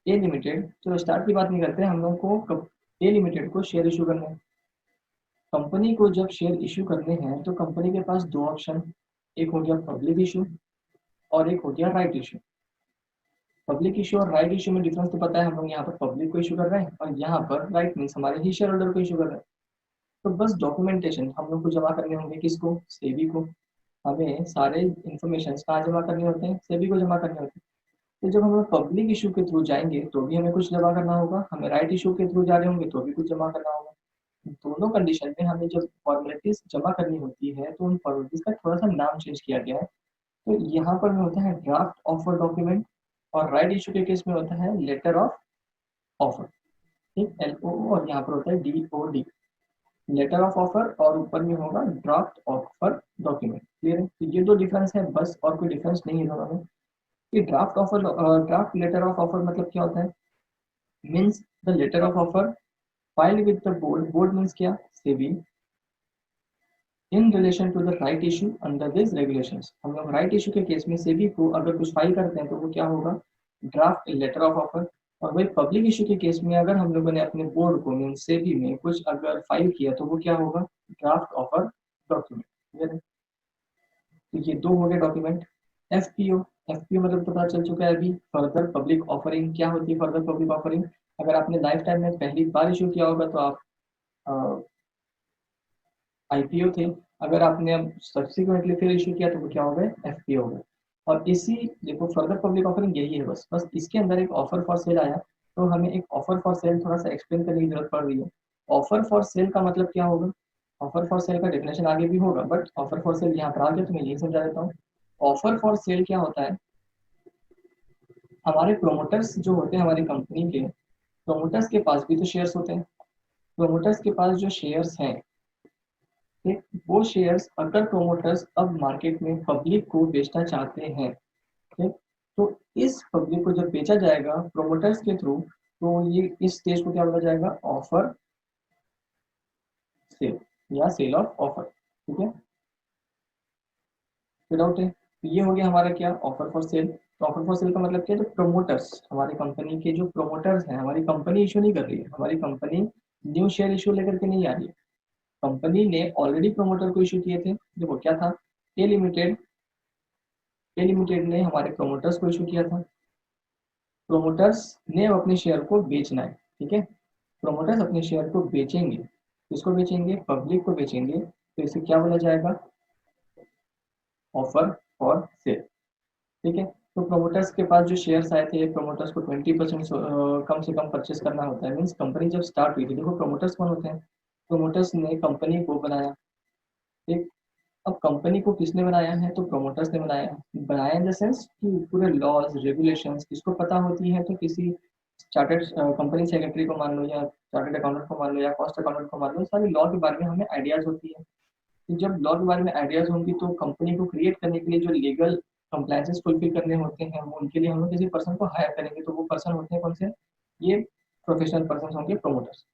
ए लिमिटेड, चलो स्टार्ट की बात नहीं करते, हम लोग को ए लिमिटेड को शेयर इशू करना है। कंपनी को जब शेयर इशू करने हैं तो कंपनी के पास दो ऑप्शन, एक हो गया पब्लिक इशू और एक हो गया राइट इशू। पब्लिक इशू और राइट इशू में डिफरेंस तो पता है, हम लोग यहाँ पर पब्लिक को इशू कर रहे हैं और यहाँ पर राइट मीन्स हमारे ही शेयर होल्डर को इशू कर रहे हैं। तो बस डॉक्यूमेंटेशन हम लोग को जमा करने होंगे, किसको, सेबी को। हमें सारे इन्फॉर्मेशन कहाँ जमा करने होते हैं, सेबी को जमा करने होते हैं। तो जब हम लोग पब्लिक इशू के थ्रू जाएंगे तो भी हमें कुछ जमा करना होगा, हमें राइट इशू के थ्रू जा रहे होंगे तो भी कुछ जमा करना होगा। दोनों कंडीशन में हमें जब फॉर्मेलिटीज जमा करनी होती है तो उन फॉर्मेलिटीज का थोड़ा सा नाम चेंज किया गया है। तो यहाँ पर होता है ड्राफ्ट ऑफर डॉक्यूमेंट और राइट इशू के केस में होता है लेटर ऑफ ऑफर। ठीक, LOO, और यहाँ पर होता है DOD, लेटर ऑफ ऑफर, और ऊपर में होगा ड्राफ्ट ऑफर डॉक्यूमेंट। क्लियर है। तो ये दो डिफरेंस है बस, और कोई डिफरेंस नहीं है दोनों में। कि draft offer, draft letter of offer मतलब क्या होता है, means the letter of offer filed with the board, board means क्या, SEBI, in relation to the right issue under this regulations. हम लोग राइट इशू के केस में सेबी को अगर कुछ फाइल करते हैं तो वो क्या होगा, ड्राफ्ट लेटर ऑफ ऑफर। और वही पब्लिक इशू के केस में अगर हम लोगों ने अपने बोर्ड को मीन सेबी में कुछ अगर फाइल किया तो वो क्या होगा, ड्राफ्ट ऑफर डॉक्यूमेंट। तो ये दो हो गए डॉक्यूमेंट। FPO, FPO मतलब तो पता चल चुका है अभी, फर्दर पब्लिक ऑफरिंग। क्या होती है फर्दर पब्लिक ऑफरिंग, अगर आपने लाइफ टाइम में पहली बार इशू किया होगा तो आप IPO थे, अगर आपने अब सब्सिक्वेंटली फिर इशू किया तो वो क्या हो गए, FPO हो गए। और इसी, देखो फर्दर पब्लिक ऑफरिंग यही है, बस इसके अंदर एक ऑफर फॉर सेल आया, तो हमें एक ऑफर फॉर सेल थोड़ा सा एक्सप्लेन करने की जरूरत पड़ रही है। ऑफर फॉर सेल का मतलब क्या होगा, ऑफर फॉर सेल का डेफिनेशन आगे भी होगा, बट ऑफर फॉर सेल यहाँ पर आ गया तो मैं यही समझा देता हूँ। ऑफर फॉर सेल क्या होता है, हमारे प्रोमोटर्स जो होते हैं हमारी कंपनी के, प्रोमोटर्स के पास भी तो शेयर्स होते हैं। प्रोमोटर्स के पास जो शेयर्स हैं, ठीक, वो शेयर्स अगर प्रोमोटर्स अब मार्केट में पब्लिक को बेचना चाहते हैं, ठीक, तो इस पब्लिक को जब बेचा जाएगा प्रोमोटर्स के थ्रू, तो ये इस स्टेज को क्या बोला जाएगा, ऑफर सेल या सेल ऑफ ऑफर। ठीक है, डाउट है। तो ये हो गया हमारा क्या, ऑफर फॉर सेल। तो ऑफर फॉर सेल का मतलब क्या है, तो प्रोमोटर्स, हमारी कंपनी के जो प्रोमोटर्स हैं, हमारी कंपनी इशू नहीं कर रही है, हमारी कंपनी न्यू शेयर इशू लेकर के नहीं आ रही है। कंपनी ने ऑलरेडी प्रोमोटर को इशू किए थे, देखो क्या था, ए लिमिटेड, ए लिमिटेड ने हमारे प्रोमोटर्स को इशू किया था। प्रोमोटर्स ने अपने शेयर को बेचना है, ठीक है, प्रोमोटर्स अपने शेयर को बेचेंगे, किसको बेचेंगे, पब्लिक को बेचेंगे, तो इसे क्या बोला जाएगा, ऑफर फॉर सेल। ठीक है, तो प्रोमोटर्स के पास जो शेयर्स आए थे, प्रोमोटर्स को 20% कम से कम परचेस करना होता है। मीन्स कंपनी जब स्टार्ट हुई थी, देखो प्रोमोटर्स कौन होते हैं, प्रोमोटर्स ने कंपनी को बनाया। ठीक। अब कंपनी को किसने बनाया है, तो प्रोमोटर्स ने बनाया। बनाया इन द सेंस कि पूरे लॉज रेगुलेशंस किसको पता होती है, तो किसी चार्टर्ड कंपनी सेक्रेटरी को मान लो, या चार्टर्ड अकाउंटेंट को मान लो, या कॉस्ट अकाउंटेंट को मान लो, सारी लॉ के बारे में हमें आइडियाज होती है। तो जब लॉ के बारे में आइडियाज होंगी तो कंपनी को क्रिएट करने के लिए जो लीगल कंप्लायंसेस फुलफिल करने होते हैं, वो उनके लिए हम लोग किसी पर्सन को हायर करेंगे। तो वो पर्सन होते हैं कौन से, ये प्रोफेशनल पर्सन होंगे, प्रोमोटर्स।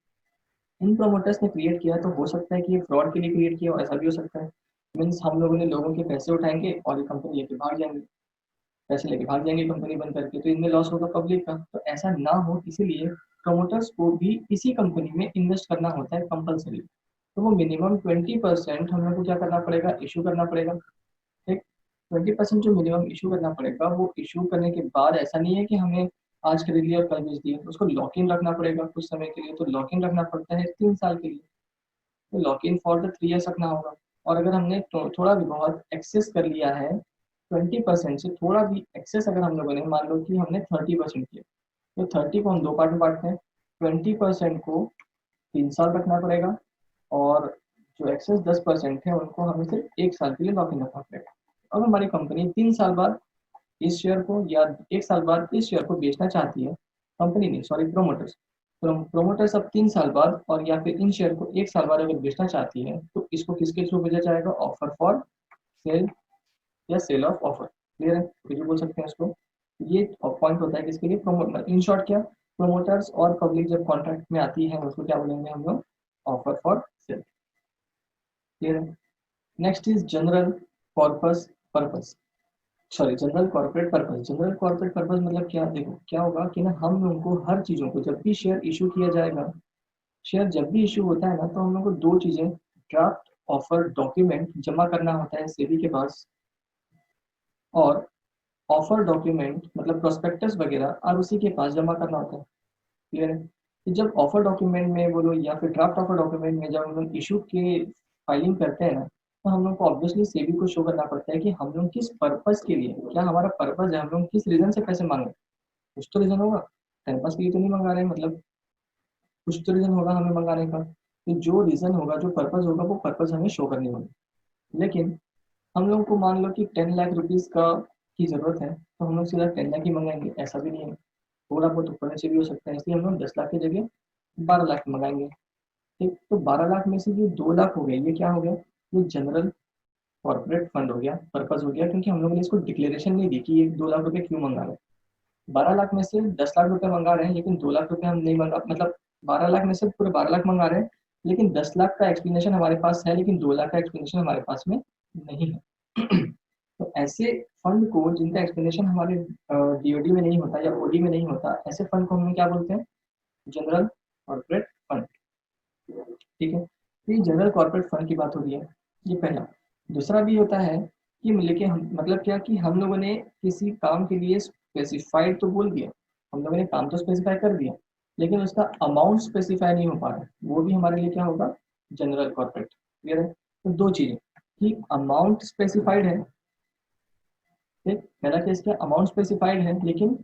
इन प्रोमोटर्स ने क्रिएट किया, तो हो सकता है कि ये फ्रॉड के लिए क्रिएट किया हो, ऐसा भी हो सकता है। मीन्स हम लोगों ने लोगों के पैसे उठाएंगे और ये कंपनी लेके भाग जाएंगे, पैसे लेके भाग जाएंगे कंपनी बंद करके, तो इनमें लॉस होगा पब्लिक का। तो ऐसा ना हो, इसीलिए प्रोमोटर्स को भी इसी कंपनी में इन्वेस्ट करना होता है कंपलसरी। तो वो मिनिमम 20% हम लोग को क्या करना पड़ेगा, इशू करना पड़ेगा। ठीक। 20% जो मिनिमम इशू करना पड़ेगा, वो इशू करने के बाद ऐसा नहीं है कि हमें आज खरीद लिया और कल बेच दिया, उसको लॉक इन रखना पड़ेगा कुछ समय के लिए। तो लॉक इन रखना पड़ता है 3 साल के लिए। तो lock in for the 3 years रखना होगा। और अगर हमने थोड़ा भी बहुत एक्सेस कर लिया है, 20% से थोड़ा भी एक्सेस अगर हम लोगों ने, मान लो कि हमने 30% किया, तो 30 को हम दो पार्ट में बांटते हैं। 20% को 3 साल रखना पड़ेगा, और जो एक्सेस 10% है उनको हमें सिर्फ 1 साल के लिए लॉक इन रखना पड़ेगा। अब हमारी कंपनी 3 साल बाद इस शेयर को, या 1 साल बाद इस शेयर को बेचना चाहती है, कंपनी नहीं, सॉरी, प्रोमोटर्स। प्रोमोटर्स अब 3 साल बाद, और या फिर इन शेयर को 1 साल बाद अगर बेचना चाहती है, तो इसको किसके थ्रू भेजा जाएगा, ऑफर फॉर सेल, या सेल ऑफ ऑफर। क्लियर है, कुछ भी बोल सकते हैं इसको। ये पॉइंट होता है किसके लिए, प्रोमोटर। इन शॉर्ट क्या, प्रोमोटर्स और पब्लिक जब कॉन्ट्रैक्ट में आती है, उसको क्या बोलेंगे हम लोग, ऑफर फॉर सेल। क्लियर है। Next is general corpus purpose, sorry, general corporate purpose. General corporate purpose मतलब क्या, देखो क्या होगा कि ना, हम लोगों को हर चीज़ों को, जब भी शेयर इशू किया जाएगा, शेयर जब भी इशू होता है ना, तो हम लोग को दो चीज़ें, ड्राफ्ट ऑफर डॉक्यूमेंट जमा करना होता है सेबी के पास, और ऑफर डॉक्यूमेंट मतलब प्रोस्पेक्टस वगैरह और उसी के पास जमा करना होता है। क्लियर है। कि जब ऑफर डॉक्यूमेंट में बोलो, या फिर ड्राफ्ट ऑफर डॉक्यूमेंट में जब हम लोग इशू के फाइलिंग करते हैं ना, तो हम लोग को ऑब्वियसली सेबी को शो करना पड़ता है कि हम लोग किस पर्पस के लिए, क्या हमारा पर्पस है, हम लोग किस रीजन से पैसे मांगे। कुछ तो रीजन होगा, टाइम पास के लिए तो नहीं मंगा रहे हैं, मतलब कुछ तो रीजन होगा हमें मंगाने का। तो जो रीजन होगा, जो पर्पस होगा, वो पर्पस हमें शो करनी होगी। लेकिन हम लोग को मान लो कि 10 लाख रुपीज का की जरूरत है, तो हम लोग सीधा 10 लाख ही मंगाएंगे, ऐसा भी नहीं है। थोड़ा बहुत ऊपर से भी हो सकता है, इसलिए हम लोग 10 लाख की जगह 12 लाख मंगाएंगे। ठीक। तो 12 लाख में से जो 2 लाख हो गए, ये क्या हो गया, ये जनरल कॉर्पोरेट फंड हो गया, पर्पस हो गया, क्योंकि हम लोगों ने इसको डिक्लेरेशन नहीं दी कि ये 2 लाख रुपए क्यों मंगा रहे हैं। 12 लाख में से 10 लाख रुपए मंगा रहे हैं, लेकिन 2 लाख रुपए हम नहीं मंगा, मतलब 12 लाख में से पूरे 12 लाख मंगा रहे हैं, लेकिन 10 लाख का एक्सप्लेनेशन हमारे पास है, लेकिन 2 लाख का एक्सप्लेनेशन हमारे पास में नहीं है। तो ऐसे फंड को, जिनका एक्सप्लेनेशन हमारे डीओडी में नहीं होता या ओडी में नहीं होता, ऐसे फंड को हम क्या बोलते हैं, जनरल कॉर्पोरेट फंड। ठीक है। तो ये जनरल कॉर्पोरेट फंड की बात हो रही है, ये पहला। दूसरा भी होता है कि, लेकिन हम मतलब क्या, कि हम लोगों ने किसी काम के लिए स्पेसिफाइड तो बोल दिया, हम लोगों ने काम तो स्पेसिफाई कर दिया, लेकिन उसका अमाउंट स्पेसिफाई नहीं हो पा रहा है, वो भी हमारे लिए क्या होगा, जनरल कॉर्पोरेट। क्लियर है। तो दो चीजें, कि अमाउंट स्पेसिफाइड है। ठीक। पहला केस क्या, अमाउंट स्पेसिफाइड है लेकिन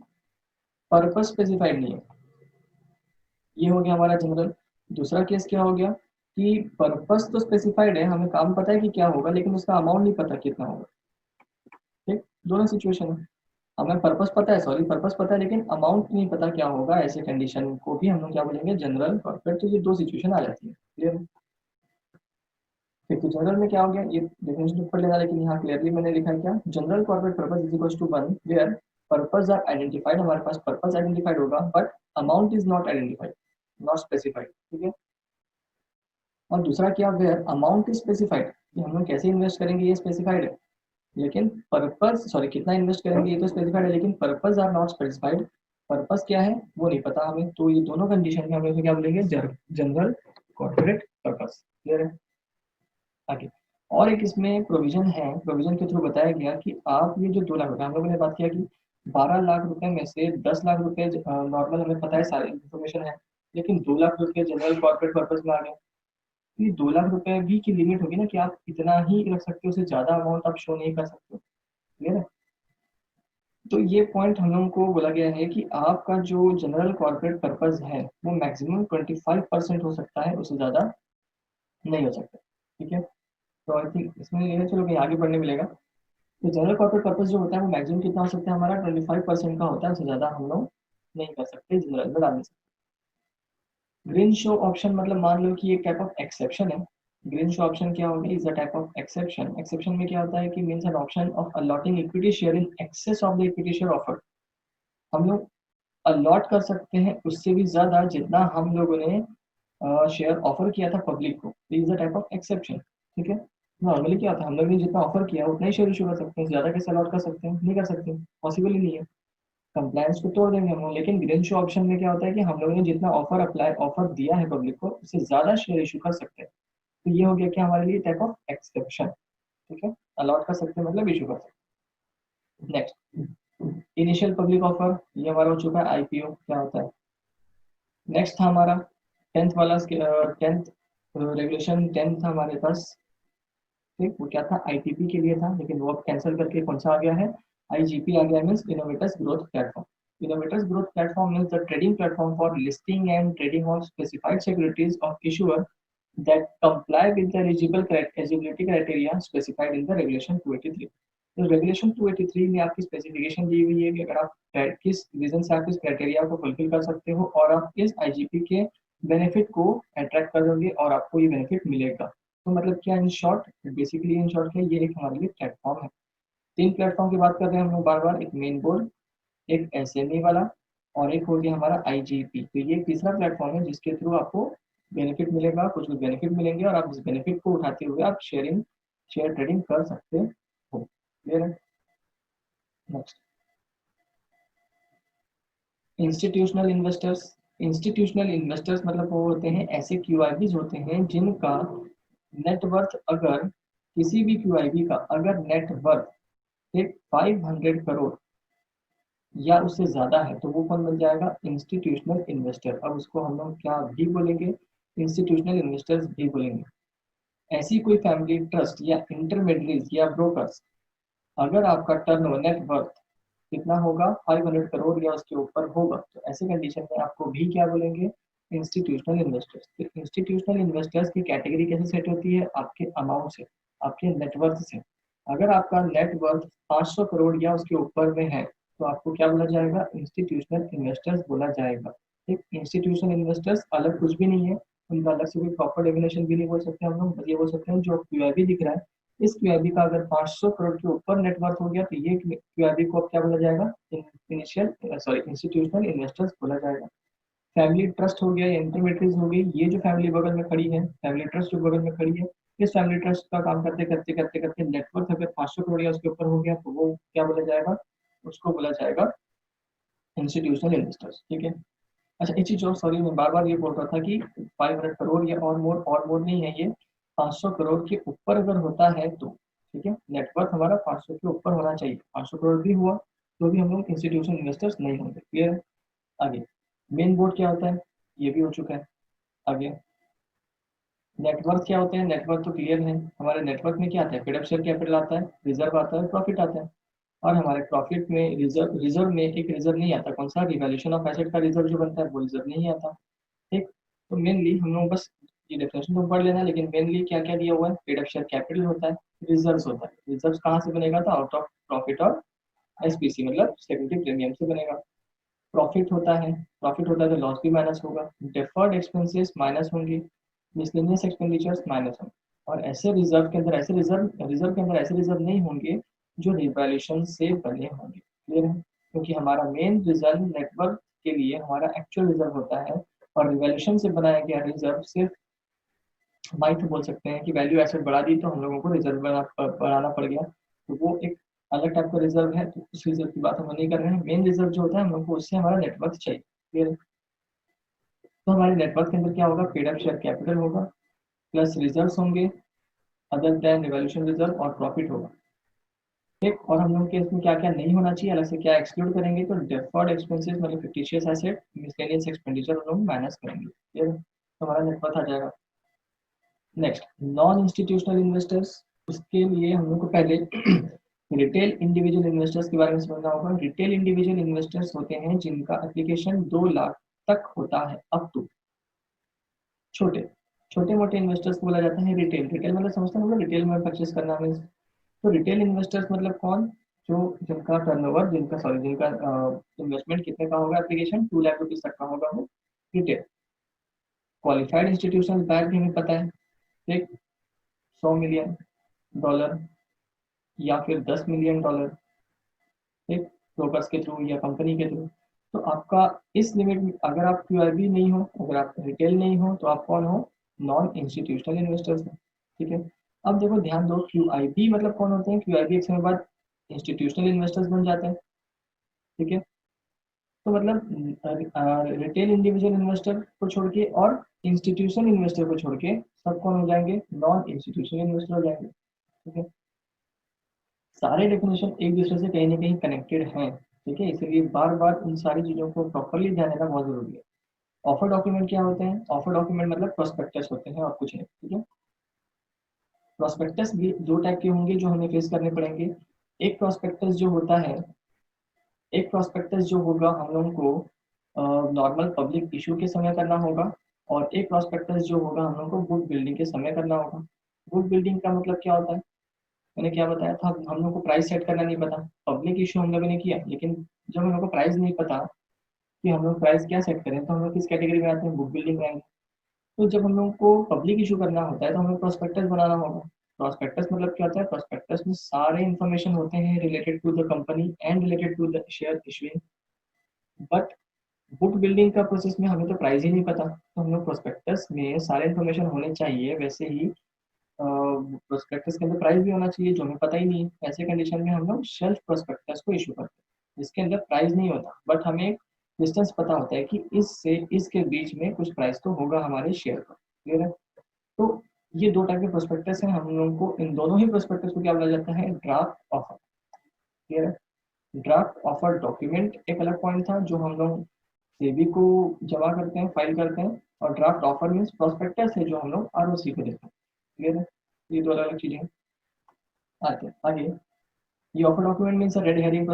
पर्पस स्पेसिफाइड नहीं है, ये हो गया हमारा जनरल। दूसरा केस क्या हो गया, कि पर्पस तो स्पेसिफाइड है, हमें काम पता है कि क्या होगा, लेकिन उसका अमाउंट नहीं पता कितना होगा। ठीक। दोनों सिचुएशन है, हमें पर्पस पता है, सॉरी, पर्पस पता है लेकिन अमाउंट नहीं पता क्या होगा, ऐसे कंडीशन को भी हम लोग क्या बोलेंगे, जनरल कॉर्पोरेट। तो ये दो सिचुएशन आ जाती है। क्लियर। ठीक। तो जनरल में क्या हो गया, ये डेफिनेशन ऊपर लेना, लेकिन यहाँ क्लियरली मैंने लिखा है क्या, general corporate purpose is equal to one where purpose are identified, हमारे पास पर्पस आइडेंटिफाइड होगा, but amount is not identified, not specified. ठीक है। और दूसरा क्या, वेयर अमाउंट इज स्पेसिफाइड, कि हम लोग कैसे इन्वेस्ट करेंगे ये स्पेसिफाइड है, लेकिन पर्पस, सॉरी, कितना इन्वेस्ट करेंगे ये तो स्पेसिफाइड है, लेकिन purpose are not specified, purpose क्या है वो नहीं पता हमें। तो ये दोनों कंडीशन में हम लोग क्या बोलेंगे, जनरल कॉर्पोरेट पर्पस। क्लियर है। आगे और एक इसमें प्रोविजन है, प्रोविजन के थ्रू बताया गया कि आप ये जो 2 लाख रुपए, हम लोगों ने बात किया कि 12 लाख रुपए में से 10 लाख रुपए नॉर्मल हमें पता है, सारी इन्फॉर्मेशन है, लेकिन 2 लाख रुपए जनरल कॉर्पोरेट पर्पज में आ गए। तो ये 2 लाख रुपए भी की लिमिट होगी ना, कि आप इतना ही रख सकते हो, उससे ज्यादा अमाउंट आप शो नहीं कर सकते। क्लियर है। तो ये पॉइंट हम लोगों को बोला गया है कि आपका जो जनरल कॉर्पोरेट पर्पस है वो मैक्सिमम 25% हो सकता है, उससे ज़्यादा नहीं हो सकता। ठीक है, तो आई थिंक इसमें ये है, चलो कहीं आगे बढ़ने मिलेगा। तो जनरल कॉर्पोरेट पर्पस जो होता है वो मैक्सिमम कितना हो सकता है हमारा, 25% का होता है, उससे ज़्यादा हम लोग नहीं कर सकते, जनरल में डाल नहीं सकते। ग्रीन शो ऑप्शन मतलब मान लो कि एक टाइप ऑफ एक्सेप्शन है। ग्रीन शो ऑप्शन क्या होगा, is a type of exception. Exception में क्या होता है कि means an option of allotting equity share in excess of the equity share offer. हम लोग अलॉट कर सकते हैं उससे भी ज्यादा जितना हम लोगों ने शेयर ऑफर किया था पब्लिक को, is a type of exception. ठीक है, नॉर्मली क्या होता है हम लोग ने जितना ऑफर किया उतना ही शेयर इशू कर सकते हैं, ज्यादा कैसे अलॉट कर सकते हैं, नहीं कर सकते, पॉसिबल ही नहीं है, कंप्लायंस को तोड़ देंगे हम लोग। लेकिन ग्रीन शो ऑप्शन में क्या होता है कि हम लोगों ने जितना ऑफर दिया है पब्लिक को उससे ज्यादा शेयर इशू कर सकते हैं। तो ये हो गया कि हमारे लिए टाइप ऑफ एक्सेप्शन। ठीक है, अलॉट कर सकते हैं मतलब इशू कर सकते हैं। नेक्स्ट, इनिशियल पब्लिक ऑफर, ये हमारा हो चुका है। आईपीओ क्या होता है। नेक्स्ट था हमारा टेंथ वाला, टेंथ रेगुलेशन 10 था हमारे पास। ठीक, वो क्या था, आईटीपी के लिए था, लेकिन वो अब कैंसिल करके कौन सा आ गया है, आईजीपी आ गया, means innovators growth platform. Innovators growth platform means the trading platform for listing and trading of specified securities of issuer that comply with the eligibility criteria specified in the regulation 283। तो regulation 283 में आपकी specification दी हुई है कि अगर आप किस reason से आप इस क्राइटेरिया को फुलफिल कर सकते हो और आप इस आईजीपी के बेनिफिट को अट्रैक्ट करोगे और आपको ये बेनिफिट मिलेगा। तो मतलब क्या, in short, basically in short क्या, ये एक हमारे लिए प्लेटफॉर्म है। तीन प्लेटफॉर्म की बात कर रहे हैं हम लोग बार बार, एक मेन बोर्ड, एक एसएमई वाला, और एक हो गया हमारा आईजीपी। तो ये तीसरा प्लेटफॉर्म है जिसके थ्रू आपको बेनिफिट मिलेगा, कुछ कुछ बेनिफिट मिलेंगे और आप इस बेनिफिट को उठाते हुए आप शेयर ट्रेडिंग कर सकते हो। क्लियर है। Next, institutional investors. Institutional investors मतलब वो होते हैं ऐसे क्यूआईबीज होते हैं जिनका नेटवर्थ, अगर किसी भी क्यूआईबी का अगर नेटवर्थ एक 500 करोड़ या उससे ज्यादा है तो वो कौन बन जाएगा, इंस्टीट्यूशनल इन्वेस्टर। अब उसको हम लोग क्या भी बोलेंगे, इंस्टीट्यूशनल इन्वेस्टर्स भी बोलेंगे। ऐसी कोई फैमिली ट्रस्ट या इंटरमीडियरीज या ब्रोकर्स, अगर आपका टर्नओवर नेटवर्थ कितना होगा, 500 करोड़ या उसके ऊपर होगा, तो ऐसे कंडीशन में आपको भी क्या बोलेंगे, इंस्टीट्यूशनल इन्वेस्टर्स। तो इंस्टीट्यूशनल इन्वेस्टर्स की कैटेगरी कैसे सेट होती है, आपके अमाउंट से, आपके नेटवर्थ से। अगर आपका नेटवर्थ 500 करोड़ या उसके ऊपर में है तो आपको क्या बोला जाएगा, इंस्टीट्यूशनल इन्वेस्टर्स बोला जाएगा। ठीक, इंस्टीट्यूशनल इन्वेस्टर्स अलग कुछ भी नहीं है, उनका अलग से कोई प्रॉपर डेफिनेशन भी नहीं बोल सकते हम लोग, बस ये बोल सकते हैं जो क्यूआईबी दिख रहा है, इस क्यूआईबी का अगर 500 करोड़ के ऊपर नेटवर्थ हो गया तो ये क्यूआईबी को अब क्या बोला जाएगा, इनिशियल सॉरी इंस्टीट्यूशनल इन्वेस्टर्स बोला जाएगा। फैमिली ट्रस्ट हो गया या इंटरमीडियरीज हो गई, ये जो फैमिली बगल में खड़ी है, फैमिली ट्रस्ट जो बगल में खड़ी है, इस फैमिली ट्रस्ट का काम करते करते करते करते नेटवर्थ अगर 500 करोड़ या उसके ऊपर हो गया तो वो क्या बोला जाएगा, उसको बोला जाएगा इंस्टीट्यूशनल इन्वेस्टर्स। ठीक है। अच्छा एक चीज और, सॉरी मैं बार बार ये बोल रहा था कि 500 करोड़ या और मोर नहीं है ये, 500 करोड़ के ऊपर अगर होता है तो, ठीक है, नेटवर्थ हमारा 500 के ऊपर होना चाहिए। 500 करोड़ भी हुआ तो भी हम लोग इंस्टीट्यूशनल इन्वेस्टर्स नहीं होंगे। क्लियर है। आगे, मेन बोर्ड क्या होता है, ये भी हो चुका है। आगे, नेटवर्क क्या होते हैं, नेटवर्क तो क्लियर है। हमारे नेटवर्क में क्या आता है, प्रोडक्शन कैपिटल आता है, रिजर्व आता है, प्रॉफिट आता है। और हमारे प्रॉफिट में रिजर्व में एक रिजर्व नहीं आता, कौन सा, रिवैल्यूएशन ऑफ एसेट का रिजर्व जो बनता है वो रिजर्व नहीं आता। ठीक, तो मेनली हम लोग बस ये डेफिनेशन तो पढ़ लेना, लेकिन मेनली क्या क्या दिया हुआ है, पेड शेयर कैपिटल होता है, रिजर्व्स होता है। रिजर्व्स कहाँ से बनेगा, था आउट ऑफ प्रॉफिट और एसपीसी मतलब सिक्योरिटी प्रीमियम से बनेगा। प्रॉफिट होता है, प्रॉफिट होता है तो लॉस भी माइनस होगा, डिफर्ड एक्सपेंसेस माइनस होंगे, मिसलेनियस एक्सपेंडिचर्स माइनस होंगे। और ऐसे रिजर्व के अंदर ऐसे रिजर्व के अंदर ऐसे रिजर्व नहीं होंगे जो रिवैल्यूएशन से बने होंगे। क्लियर है, क्योंकि हमारा मेन रिजर्व नेटवर्क के लिए हमारा एक्चुअल रिजर्व होता है, और रिवैल्यूएशन से बनाया गया रिजर्व सिर्फ माइथ बोल सकते हैं कि वैल्यू एसेट बढ़ा दी तो हम लोगों को रिजर्व बढ़ाना पड़ गया, तो वो एक अलग टाइप का रिजर्व है, तो उस रिजर्व की बात हम नहीं कर रहे हैं। मेन रिजर्व जो होता है हम लोग को उससे हमारा नेटवर्क चाहिए। फिर तो हमारे नेटवर्क के अंदर क्या होगा, पेड अप शेयर कैपिटल होगा, प्लस रिजर्व्स होंगे, अदर देन रिवॉल्यूशन रिजर्व और प्रॉफिट होगा। ठीक, और हम लोग के इसमें क्या क्या नहीं होना चाहिए, अलग से क्या एक्सक्लूड करेंगे, तो डेफर्ड एक्सपेंसेस मतलब फिक्टिशियस एसेट, मिसलेनियस एक्सपेंडिचर हम लोग माइनस करेंगे। फिर तो हमारा नेटवर्क आ जाएगा। नेक्स्ट, नॉन इंस्टीट्यूशनल इन्वेस्टर्स, उसके लिए हम लोग को पहले रिटेल इंडिविजुअल इन्वेस्टर्स के बारे में समझना होगा। रिटेल इंडिविजुअल इन्वेस्टर्स होते हैं जिनका एप्लीकेशन 2 लाख तक होता है, अप टू। छोटे छोटे मोटे इन्वेस्टर्स को बोला जाता है रिटेल। रिटेल मतलब समझते हैं, मतलब रिटेल में परचेस करना मीन्स। तो रिटेल इन्वेस्टर्स मतलब कौन? जो जिनका टर्नओवर, जिनका इन्वेस्टमेंट कितने का होगा, एप्लीकेशन 2 लाख रुपीज तक का होगा, वो रिटेल। क्वालिफाइड इंस्टीट्यूशनल बायर भी हमें पता है, ठीक, $100 मिलियन या फिर $10 मिलियन, ठीक, ब्रोकर्स के थ्रू या कंपनी के थ्रू। तो आपका इस लिमिट में, अगर आप क्यूआईबी नहीं हो, अगर आप रिटेल नहीं हो, तो आप कौन हो? नॉन इंस्टीट्यूशनल इन्वेस्टर्स हो, ठीक है। अब देखो ध्यान दो, क्यूआईबी मतलब कौन होते हैं? क्यूआईबी एक समय बाद इंस्टीट्यूशनल इन्वेस्टर्स बन जाते हैं, ठीक है। तो मतलब रिटेल इंडिविजुअल इन्वेस्टर को छोड़ के और इंस्टीट्यूशनल इन्वेस्टर को छोड़ के सब कौन हो जाएंगे? नॉन इंस्टीट्यूशनल इन्वेस्टर हो जाएंगे, ठीक है। सारे डेफिनेशन एक दूसरे से कहीं ना कहीं कनेक्टेड हैं, ठीक है, इसलिए बार बार इन सारी चीजों को प्रॉपरली ध्यान देना बहुत जरूरी है। ऑफर डॉक्यूमेंट क्या होते हैं? ऑफर डॉक्यूमेंट मतलब प्रोस्पेक्टस होते हैं, और कुछ नहीं, ठीक है। प्रोस्पेक्टस भी दो टाइप के होंगे जो हमें फेस करने पड़ेंगे। एक प्रोस्पेक्टस जो होता है, एक प्रोस्पेक्टस जो होगा हम लोगों को नॉर्मल पब्लिक इशू के समय करना होगा, और एक प्रोस्पेक्टस जो होगा हम लोग को बुक बिल्डिंग के समय करना होगा। बुक बिल्डिंग का मतलब क्या होता है? मैंने क्या बताया था, हम लोग को प्राइस सेट करना नहीं पता। पब्लिक इशू हम लोगों ने किया, लेकिन जब हम लोग को प्राइस नहीं पता कि हम लोग प्राइस क्या सेट करें, तो हम लोग किस कैटेगरी में आते हैं? बुक बिल्डिंग में आएंगे। तो जब हम लोग को पब्लिक इशू करना होता है तो हमें प्रोस्पेक्टस बनाना होगा। प्रोस्पेक्टस मतलब क्या होता है? प्रोस्पेक्टस में सारे इंफॉर्मेशन होते हैं related to the company and related to the share issuing. But book building का प्रोसेस में हमें तो प्राइस ही नहीं पता, तो हम लोग प्रोस्पेक्टस में सारे इंफॉर्मेशन होने चाहिए, वैसे ही प्रोस्पेक्टस के अंदर प्राइस भी होना चाहिए, जो हमें पता ही नहीं है। ऐसे कंडीशन में हम लोग शेल्फ प्रोस्पेक्टस को इशू करते हैं, जिसके अंदर प्राइस नहीं होता, बट हमें डिस्टेंस पता होता है कि इससे इसके बीच में कुछ प्राइस तो होगा हमारे शेयर का, क्लियर है। तो ये दो टाइप के प्रोस्पेक्टस हैं, हम लोगों को इन दोनों ही प्रोस्पेक्टस को क्या बोला जाता है? ड्राफ्ट ऑफर, क्लियर है। ड्राफ्ट ऑफर डॉक्यूमेंट एक अलग पॉइंट था जो हम लोग सेबी को जमा करते हैं, फाइल करते हैं, और ड्राफ्ट ऑफर मीन्स प्रोस्पेक्टस है जो हम लोग आरओसी को देते हैं, क्लियर है। ये दो अलग अलग चीजें हैं। आगे आगे, ये offer document means red herring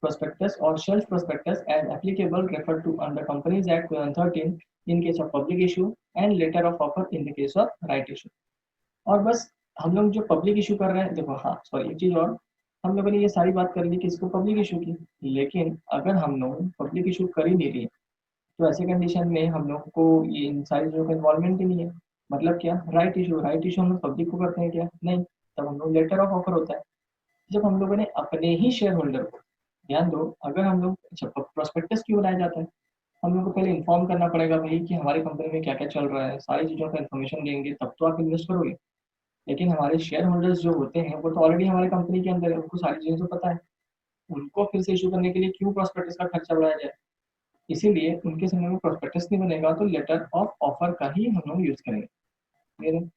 prospectus or shelf prospectus as applicable referred to under Companies Act 2013 in case of public issue and letter of offer in the case of right issue। और बस हम लोग जो public issue कर रहे हैं, देखो हाँ सॉरी एक चीज और, हम लोगों ने ये सारी बात कर ली कि इसको पब्लिक इशू की, लेकिन अगर हम लोग पब्लिक इशू कर ही नहीं रही, तो ऐसे कंडीशन में हम लोग को ये इन सारी चीजों का इन्वॉल्वमेंट ही नहीं है। मतलब क्या? राइट इशू, राइट इशू हम लोग पब्लिक को करते हैं क्या? नहीं, तब हम लोग लेटर ऑफ ऑफर होता है, जब हम लोगों ने अपने ही शेयर होल्डर को, ध्यान दो, अगर हम लोग, अच्छा प्रोस्पेक्टस क्यों बनाया जाता है? हम लोग को पहले इन्फॉर्म करना पड़ेगा भाई कि हमारी कंपनी में क्या क्या चल रहा है, सारी चीज़ों का इन्फॉर्मेशन देंगे तब तो आप इन्वेस्ट करोगे। लेकिन हमारे शेयर होल्डर्स जो होते हैं वो तो ऑलरेडी हमारे कंपनी के अंदर है, उनको सारी चीज़ें तो पता है, उनको फिर से इशू करने के लिए क्यों प्रोस्पेक्टस का खर्चा बढ़ाया जाए? इसीलिए उनके समय में प्रोस्पेक्टस नहीं बनेगा, तो लेटर ऑफ ऑफर का ही हम लोग यूज करेंगे, क्लियर है।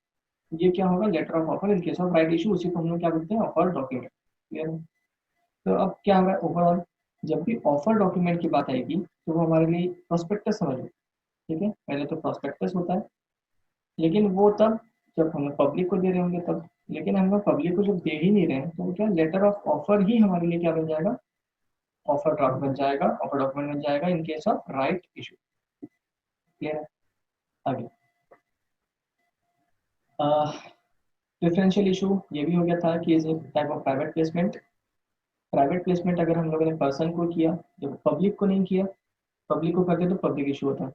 ये क्या होगा? Letter of offer in case of right issue, उसी को हम लोग क्या बोलते हैं? ऑफर डॉक्यूमेंट, क्लियर है। तो अब क्या होगा ओवरऑल, जब भी ऑफर डॉक्यूमेंट की बात आएगी तो वो हमारे लिए प्रोस्पेक्टस समझ लो, ठीक है। पहले तो प्रोस्पेक्टस होता है, लेकिन वो तब जब हम लोग पब्लिक को दे रहे होंगे तब, लेकिन हम लोग पब्लिक को जब दे ही नहीं रहे हैं तो क्या लेटर ऑफ ऑफर ही हमारे लिए क्या बन जाएगा? ऑफर ड्राफ्ट बन जाएगा, ऑफर डॉक्यूमेंट बन जाएगा इन case of right issue, clear है। आगे डिफरेंशियल इशू ये भी हो गया था कि is type of private placement. Private placement अगर हम लोगों ने पर्सन को किया, जब पब्लिक को नहीं किया, पब्लिक को करते तो पब्लिक इशू होता,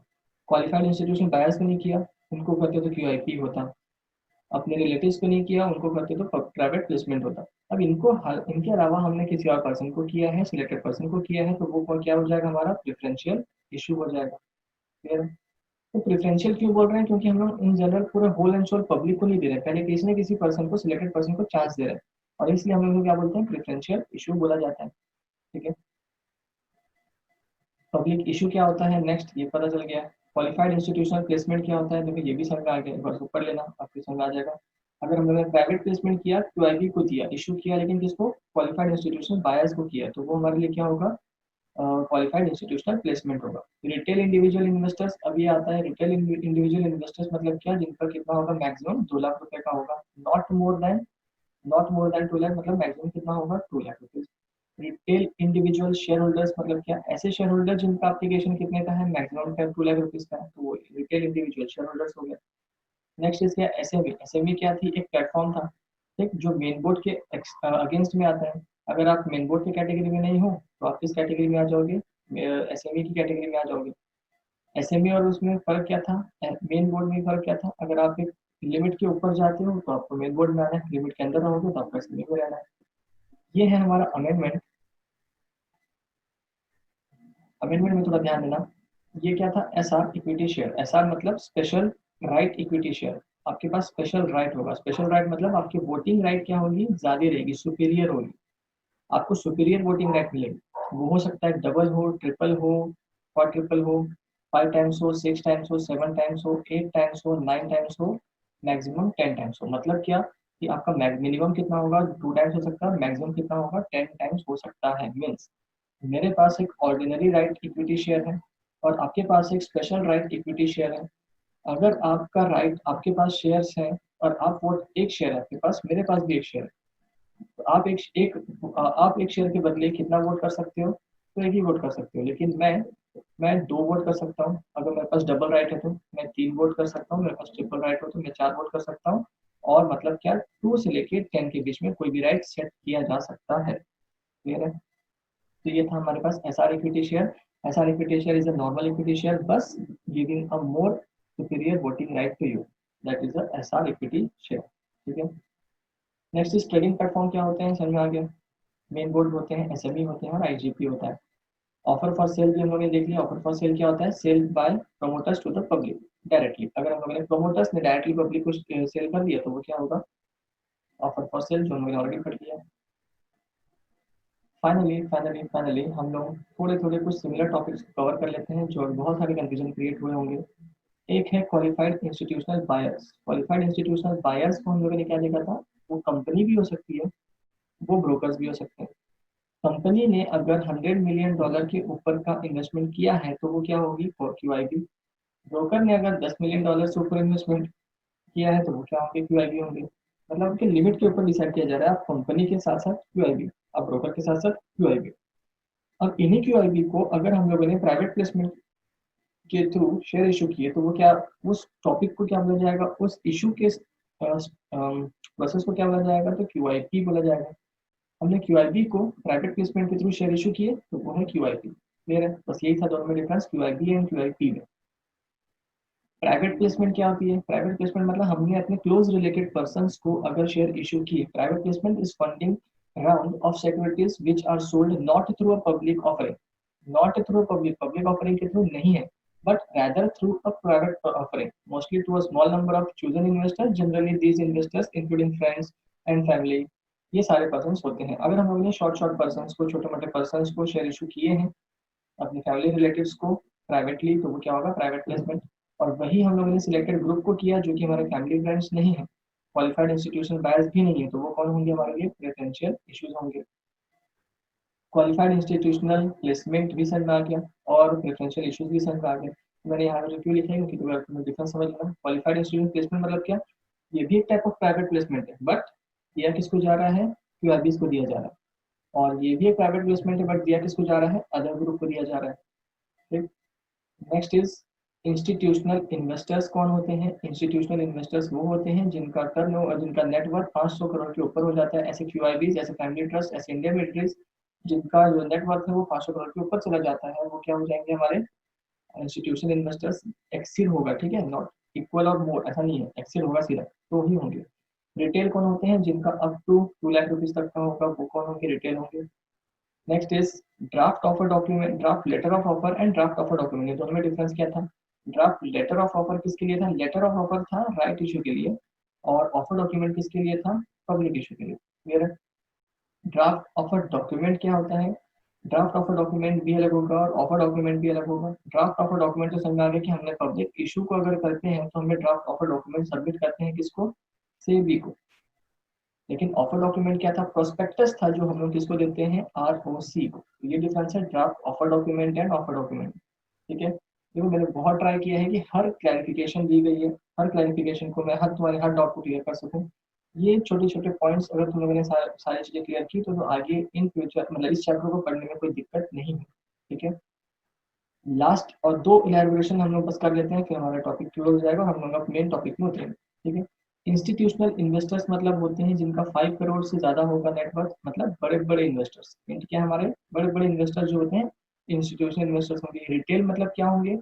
क्वालिफाइड इंस्टीट्यूशन बायर्स को नहीं किया, उनको करते तो क्यूआईपी होता, अपने रिलेटिव्स को नहीं किया, उनको करते तो प्राइवेट प्लेसमेंट होता। अब इनको इनके अलावा हमने किसी और पर्सन को किया है, सिलेक्टेड पर्सन को किया है, तो वो क्या हो जाएगा? हमारा प्रेफरेंशियल इशू हो जाएगा, क्लियर है। तो प्रेफरेंशियल क्यों बोल रहे हैं? क्योंकि हम लोग इन जनरल पूरा होल एंड सोल पब्लिक को नहीं दे रहे, पहले किसी न किसी पर्सन को, सिलेक्टेड पर्सन को चांस दे रहे हैं, और इसलिए हम लोग क्या बोलते हैं? प्रेफरेंशियल इशू बोला जाता है, ठीक है। पब्लिक इशू क्या होता है नेक्स्ट ये पता चल गया। क्वालिफाइड इंस्टीट्यूशनल प्लेसमेंट क्या होता है? देखो ये भी समझ में आ गया, एक बार ऊपर लेना आपको समझ आ जाएगा। अगर हमने प्राइवेट प्लेसमेंट किया, क्यूआईबी को दिया, इशू किया, लेकिन किसको? क्वालिफाइड इंस्टीट्यूशनल बायर्स को किया, तो वो हमारे लिए क्या होगा? क्वालिफाइड इंस्टीट्यूशनल प्लेसमेंट होगा। रिटेल इंडिविजुअल इन्वेस्टर्स, अब ये आता है रिटेल इंडिविजुअल इन्वेस्टर्स मतलब क्या? जिनका कितना होगा? मैक्सिमम 2 लाख रुपए का होगा, not more than not more than 2 lakh मतलब मैक्सिमम कितना होगा 2 lakh rupees. Retail individual share holders मतलब क्या, ऐसे शेयर होल्डर जिनका एप्लीकेशन कितने का है, मैक्सिमम का 2 लाख रुपीज का है, तो वो रिटेल इंडिविजुअल शेयर होल्डर्स हो गया। नेक्स्ट इज क्या, एसएमई। एसएमई क्या थी, एक प्लेटफॉर्म था, ठीक, जो मेन बोर्ड के अगेंस्ट में आता है। अगर आप मेन बोर्ड की कैटेगरी में नहीं हो तो आप किस कैटेगरी में आ जाओगे, एसएमई की कैटेगरी में आ जाओगे। एसएमई और उसमें फर्क क्या था, मेन बोर्ड में फर्क क्या था, अगर आप एक लिमिट के ऊपर जाते हो तो आपको मेन बोर्ड में आना है, लिमिट के अंदर रहोगे तो आपको एसएमई में रहना है। ये है हमारा अमेंडमेंट। अमेंडमेंट में थोड़ा ध्यान देना, ये क्या था, एसआर इक्विटी शेयर। एसआर मतलब स्पेशल राइट इक्विटी शेयर। आपके पास स्पेशल राइट होगा, स्पेशल राइट मतलब आपकी वोटिंग राइट क्या होगी, ज्यादा रहेगी, सुपीरियर होगी, आपको सुपीरियर वोटिंग राइट मिलेगी। वो हो सकता है डबल हो, ट्रिपल हो, क्वाड्रिपल हो, 5 टाइम्स हो, 6 टाइम्स हो, 7 टाइम्स हो, 8 टाइम्स हो, 9 टाइम्स हो, मैक्सिमम 10 टाइम्स हो। मतलब क्या कि आपका मिनिमम कितना होगा, 2 टाइम्स हो सकता है, मैक्सिमम कितना होगा, 10 टाइम्स हो सकता है। मीन्स मेरे पास एक ऑर्डिनरी राइट इक्विटी शेयर है और आपके पास एक स्पेशल राइट इक्विटी शेयर है। अगर आपका राइट, आपके पास शेयर्स हैं और आप वोट, एक शेयर है आपके पास, मेरे पास भी एक शेयर है, तो आप एक शेयर के बदले कितना वोट कर सकते हो, तो एक ही वोट कर सकते हो। लेकिन मैं 2 वोट कर सकता हूँ, अगर मेरे पास डबल राइट है तो मैं 3 वोट कर सकता हूँ, मेरे पास ट्रिपल राइट हो तो मैं 4 वोट कर सकता हूँ। और मतलब क्या, 2 से लेके 10 के बीच में कोई भी राइट सेट किया जा सकता है। क्लियर है। तो ये था हमारे पास S R equity share. S R equity share is a normal equity share but giving a more superior voting right to you, that is a S R equity share. ठीक है। नेक्स्ट इज ट्रेडिंग प्लेटफॉर्म क्या होते हैं, समझ में आ गया। Main board होते हैं, एसएमई होते हैं और आईजीपी होता है। ऑफर फॉर सेल भी हम लोगों ने देख लिया। ऑफर फॉर सेल क्या होता है, sale by promoters to the public directly. अगर हम लोगों ने प्रमोटर्स ने डायरेक्टली पब्लिक को सेल कर दिया तो वो क्या होगा, ऑफर फॉर सेल, जो हम लोगों ने ऑलरेडी पढ़ लिया। फाइनली हम लोग थोड़े थोड़े कुछ सिमिलर टॉपिक्स कवर कर लेते हैं जो बहुत सारे कंफ्यूजन क्रिएट हुए होंगे। एक है qualified institutional buyers. Qualified institutional buyers को हम लोगों ने क्या देखा था, वो कंपनी भी हो सकती है, वो ब्रोकर्स भी हो सकते हैं। कंपनी ने अगर $100 मिलियन के ऊपर का इन्वेस्टमेंट किया है तो वो क्या होगी, क्यूआईबी। ब्रोकर ने अगर $10 मिलियन से ऊपर इन्वेस्टमेंट किया है तो वो क्या होंगे, क्यूआईबी होंगे। मतलब उनके लिमिट के ऊपर डिसाइड किया जा रहा है, आप कंपनी के साथ साथ क्यूआईबी, आप ब्रोकर के साथ साथ क्यूआईबी। अब इन्हीं क्यूआईबी को अगर हम लोगों ने प्राइवेट प्लेसमेंट के थ्रू शेयर इशू किए तो वो क्या, उस टॉपिक को क्या बोला जाएगा, उस इशू के प्रोसेस को क्या बोला जाएगा, तो क्यूआईपी बोला जाएगा। हमने क्यूआईबी को प्राइवेट प्लेसमेंट के थ्रू शेयर इशू किए तो वो है क्यूआईपी। क्लियर है, बस यही था दोनों में डिफरेंस, क्यूआईबी एंड क्यूआईपी में। प्राइवेट प्लेसमेंट क्या होती है, प्राइवेट प्लेसमेंट मतलब हमने अपने क्लोज रिलेटेड पर्सन को अगर शेयर इशू किए। Private placement is funding round of securities which are sold not through a public offering, not through public offering के थ्रू नहीं है, but rather through a private offering, mostly to a small number of chosen investors. Generally, these investors, including friends and family, ये सारे person होते हैं। अगर हम लोगों ने शॉर्ट शॉर्ट पर्सन को, छोटे मोटे पर्सन को शेयर इशू किए हैं अपनी फैमिली रिलेटिव्स को प्राइवेटली, तो वो क्या होगा, प्राइवेट प्लेसमेंट। और वही हम लोगों ने सिलेक्टेड ग्रुप को किया जो कि हमारे फैमिली फ्रेंड्स नहीं है, क्वालिफाइड इंस्टीट्यूशन बायर्स भी नहीं है, तो वो कौन होंगे, हमारे लिए प्रेफरेंशियल इश्यूज होंगे। क्वालिफाइड इंस्टीट्यूशनल प्लेसमेंट भी समझ में आ गया और प्रेफरेंशियल इश्यूज भी समझ में आ गया। तो मैंने यहाँ पे क्यों लिखा है, क्योंकि तुम्हें डिफरेंस समझ लेना। क्वालिफाइड इंस्टीट्यूशन प्लेसमेंट मतलब क्या, ये भी एक टाइप ऑफ प्राइवेट प्लेसमेंट है, बट दिया किसको जा रहा है, क्यूआरबीज को दिया जा रहा है। और ये भी एक प्राइवेट प्लेसमेंट है, बट दिया किसको जा रहा है, अदर ग्रुप को दिया जा रहा है। ठीक। Next is institutional investors. कौन होते हैं, इंस्टीट्यूशनल इन्वेस्टर्स वो होते हैं जिनका टर्नओवर, जिनका नेटवर्थ 500 करोड़ के ऊपर हो जाता है। ऐसे क्यूआईबीज, ऐसे फैमिली ट्रस्ट, ऐसे इंडियन मिलिट्रीज जिनका जो नेटवर्थ है वो 500 करोड़ के ऊपर चला जाता है, वो क्या हो जाएंगे, हमारे इंस्टीट्यूशनल इन्वेस्टर्स। एक्सीड होगा, ठीक है, नॉट इक्वल और मोर, ऐसा नहीं है, एक्सीड होगा सीधा तो ही होंगे। रिटेल कौन होते हैं, जिनका अप टू 2 लाख रुपीज तक का होगा, वो कौन होंगे, रिटेल होंगे। Next is draft offer document, draft letter of offer and draft offer document, ये दोनों में डिफरेंस क्या था। ड्राफ्ट लेटर ऑफ ऑफर किसके लिए था, लेटर ऑफ ऑफर था राइट इशू के लिए, और ऑफर डॉक्यूमेंट किसके लिए था, पब्लिक इशू के लिए। क्लियर है। ड्राफ्ट ऑफर डॉक्यूमेंट क्या होता है, ड्राफ्ट ऑफर डॉक्यूमेंट भी अलग होगा और ऑफर डॉक्यूमेंट भी अलग होगा। ड्राफ्ट ऑफर डॉक्यूमेंट तो समझ आ गया कि हमने पब्लिक इशू को अगर करते हैं तो हमें ड्राफ्ट ऑफर डॉक्यूमेंट सबमिट करते हैं किसको, सेबी को। लेकिन ऑफर डॉक्यूमेंट क्या था, प्रोस्पेक्टस था जो हम लोग किसको देते हैं, आरओसी को। तो ये डिफरेंस है draft offer document and offer document. ठीक है, देखो मैंने बहुत ट्राई किया है कि हर क्लैरिफिकेशन दी गई है, हर क्लैरिफिकेशन को मैं हर तुम्हारे हर डाउट को क्लियर कर सकूं, ये छोटे छोटे पॉइंट्स अगर तुम लोगों ने सारी चीजें क्लियर की तो आगे इन फ्यूचर मतलब इस चैप्टर को पढ़ने में कोई दिक्कत नहीं है। ठीक है, लास्ट और दो इलैबोरेशन हम लोग बस कर लेते हैं, फिर हमारा टॉपिक क्लोज हो जाएगा और हम लोग मेन टॉपिक में उतरेंगे। ठीक है, इंस्टीट्यूशनल इन्वेस्टर्स मतलब होते हैं जिनका 5 करोड़ से ज्यादा होगा नेटवर्थ, मतलब बड़े बड़े इन्वेस्टर्स। क्या हमारे बड़े बड़े इन्वेस्टर्स जो होते हैं इंस्टीट्यूशनल इन्वेस्टर्स होंगे। रिटेल मतलब क्या होंगे,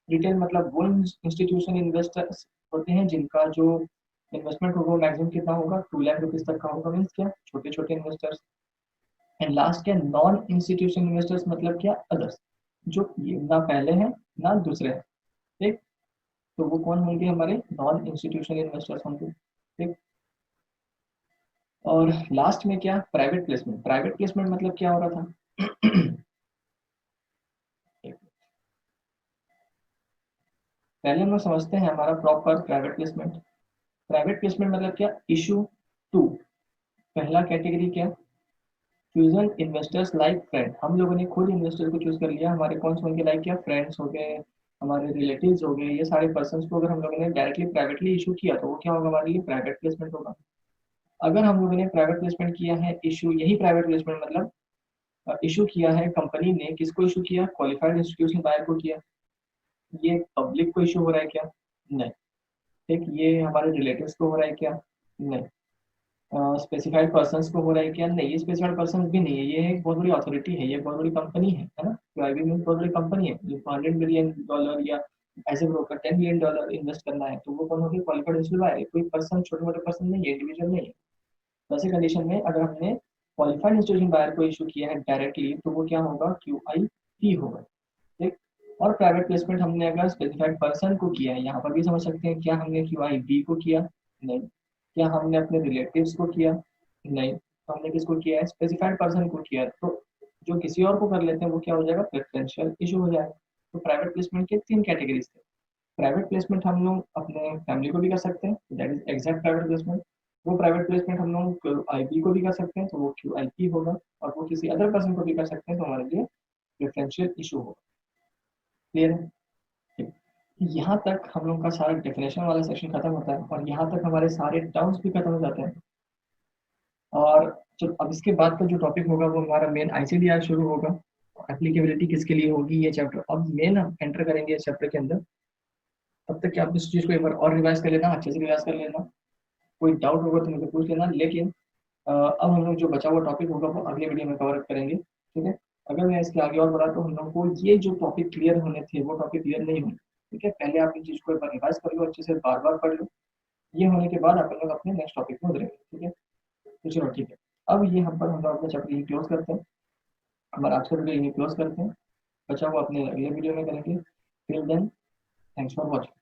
रिटेल मतलब वो इंस्टीट्यूशनल इन्वेस्टर्स होते हैं जिनका जो इन्वेस्टमेंट होगा मैक्सिमम कितना होगा 2 लाख रुपीज तक का होगा, मीन्स क्या छोटे छोटे इन्वेस्टर्स। एंड लास्ट क्या नॉन इंस्टीट्यूशनल इन्वेस्टर्स मतलब क्या अदर्स, जो ये ना पहले हैं ना दूसरे हैं। ठीक, तो वो कौन होंगे हमारे नॉन इंस्टीट्यूशनल इन्वेस्टर्स होंगे। ठीक, और लास्ट में क्या प्राइवेट प्लेसमेंट। प्राइवेट प्लेसमेंट मतलब क्या हो रहा था पहले हम लोग समझते हैं हमारा proper private placement. Private placement मतलब क्या इशू टू, पहला कैटेगरी क्या फ्यूजन इन्वेस्टर्स लाइक फ्रेंड, हम लोगों ने खुद इन्वेस्टर को चूज कर लिया, हमारे कौन से होंगे लाइक क्या फ्रेंड्स हो गए, हमारे रिलेटिव्स हो गए, ये सारे पर्सन को अगर हम लोगों ने डायरेक्टली प्राइवेटली इशू किया तो वो क्या होगा हमारे लिए प्राइवेट प्लेसमेंट होगा। अगर हम लोगों ने प्राइवेट प्लेसमेंट किया है इशू, यही प्राइवेट प्लेसमेंट मतलब इशू किया है कंपनी ने, किसको इशू किया क्वालिफाइड इंस्टीट्यूशनल बायर को किया, ये पब्लिक को इशू हो रहा है क्या, नहीं। ठीक, ये हमारे रिलेटिव्स को हो रहा है क्या, नहीं। स्पेसिफाइड पर्सन्स को हो रहा है क्या, नहीं। ये स्पेसिफाइड पर्सन भी नहीं है, ये एक बहुत बड़ी अथॉरिटी है, ये बहुत बड़ी कंपनी है ना। क्यूआईबी में बहुत बड़ी कंपनी है जो $100 मिलियन या ऐसे ब्रोकर $10 मिलियन इन्वेस्ट करना है, तो वो कौन होगी क्वालिफाइड इंस्टीट्यूट बायर, कोई पर्सन छोटे मोटे पर्सन नहीं है, इंडिविजुअल नहीं है। वैसे कंडीशन में अगर हमने क्वालिफाइड इंस्टीट्यूशन बायर को इशू किया है डायरेक्टली तो वो क्या होगा क्यूआईपी होगा। ठीक, और प्राइवेट प्लेसमेंट हमने अगर स्पेसिफाइड पर्सन को किया है, यहाँ पर भी समझ सकते हैं क्या हमने क्यूआईबी को किया, नहीं। क्या हमने अपने रिलेटिव्स को किया, नहीं। तो हमने किसको किया है स्पेसिफाइड पर्सन को किया, तो जो किसी और को कर लेते हैं वो क्या हो जाएगा प्रेफरेंशियल इशू हो जाएगा। तो प्राइवेट प्लेसमेंट के 3 कैटेगरीज थे। प्राइवेट प्लेसमेंट हम लोग अपने फैमिली को भी कर सकते हैं, that is exact private placement. वो प्राइवेट प्लेसमेंट हम लोग आईपी को भी कर सकते हैं तो वो क्यूआईपी होगा, और वो किसी अदर पर्सन को भी कर सकते हैं तो हमारे लिए प्रेफरेंशियल इशू होगा। क्लियर है। ठीक। यहाँ तक हम लोग का सारा डेफिनेशन वाला सेक्शन खत्म होता है और यहाँ तक हमारे सारे टर्म्स भी खत्म हो जाते हैं। और जो अब इसके बाद का जो टॉपिक होगा वो हमारा मेन आईसीडीआर शुरू होगा, एप्लीकेबिलिटी किसके लिए होगी ये चैप्टर अब मेन हम एंटर करेंगे इस चैप्टर के अंदर। तब तक कि आप इस चीज को एक बार और रिवाइज कर लेना, अच्छे से रिवाइज कर लेना, कोई डाउट होगा तो मुझे पूछ लेना। लेकिन अब हम लोग जो बचा हुआ टॉपिक होगा वो अगले वीडियो में कवर करेंगे। ठीक है, अगर मैं इसके आगे और बढ़ा तो हम लोग को ये जो टॉपिक क्लियर होने थे वो टॉपिक क्लियर नहीं हुए। ठीक है, पहले आप इन चीज को एक बार रिवाइज कर लो अच्छे से, बार बार पढ़ लो, ये होने के बाद अपन लोग अपने नेक्स्ट टॉपिक में उतरेंगे। ठीक है, तो चलो ठीक है, अब ये हम लोग अपना चैप्टर यही क्लोज करते हैं, हमारा आज का वीडियो यही क्लोज करते हैं, बचा हुआ अपने अगले वीडियो में करेंगे। Till then, thanks for watching.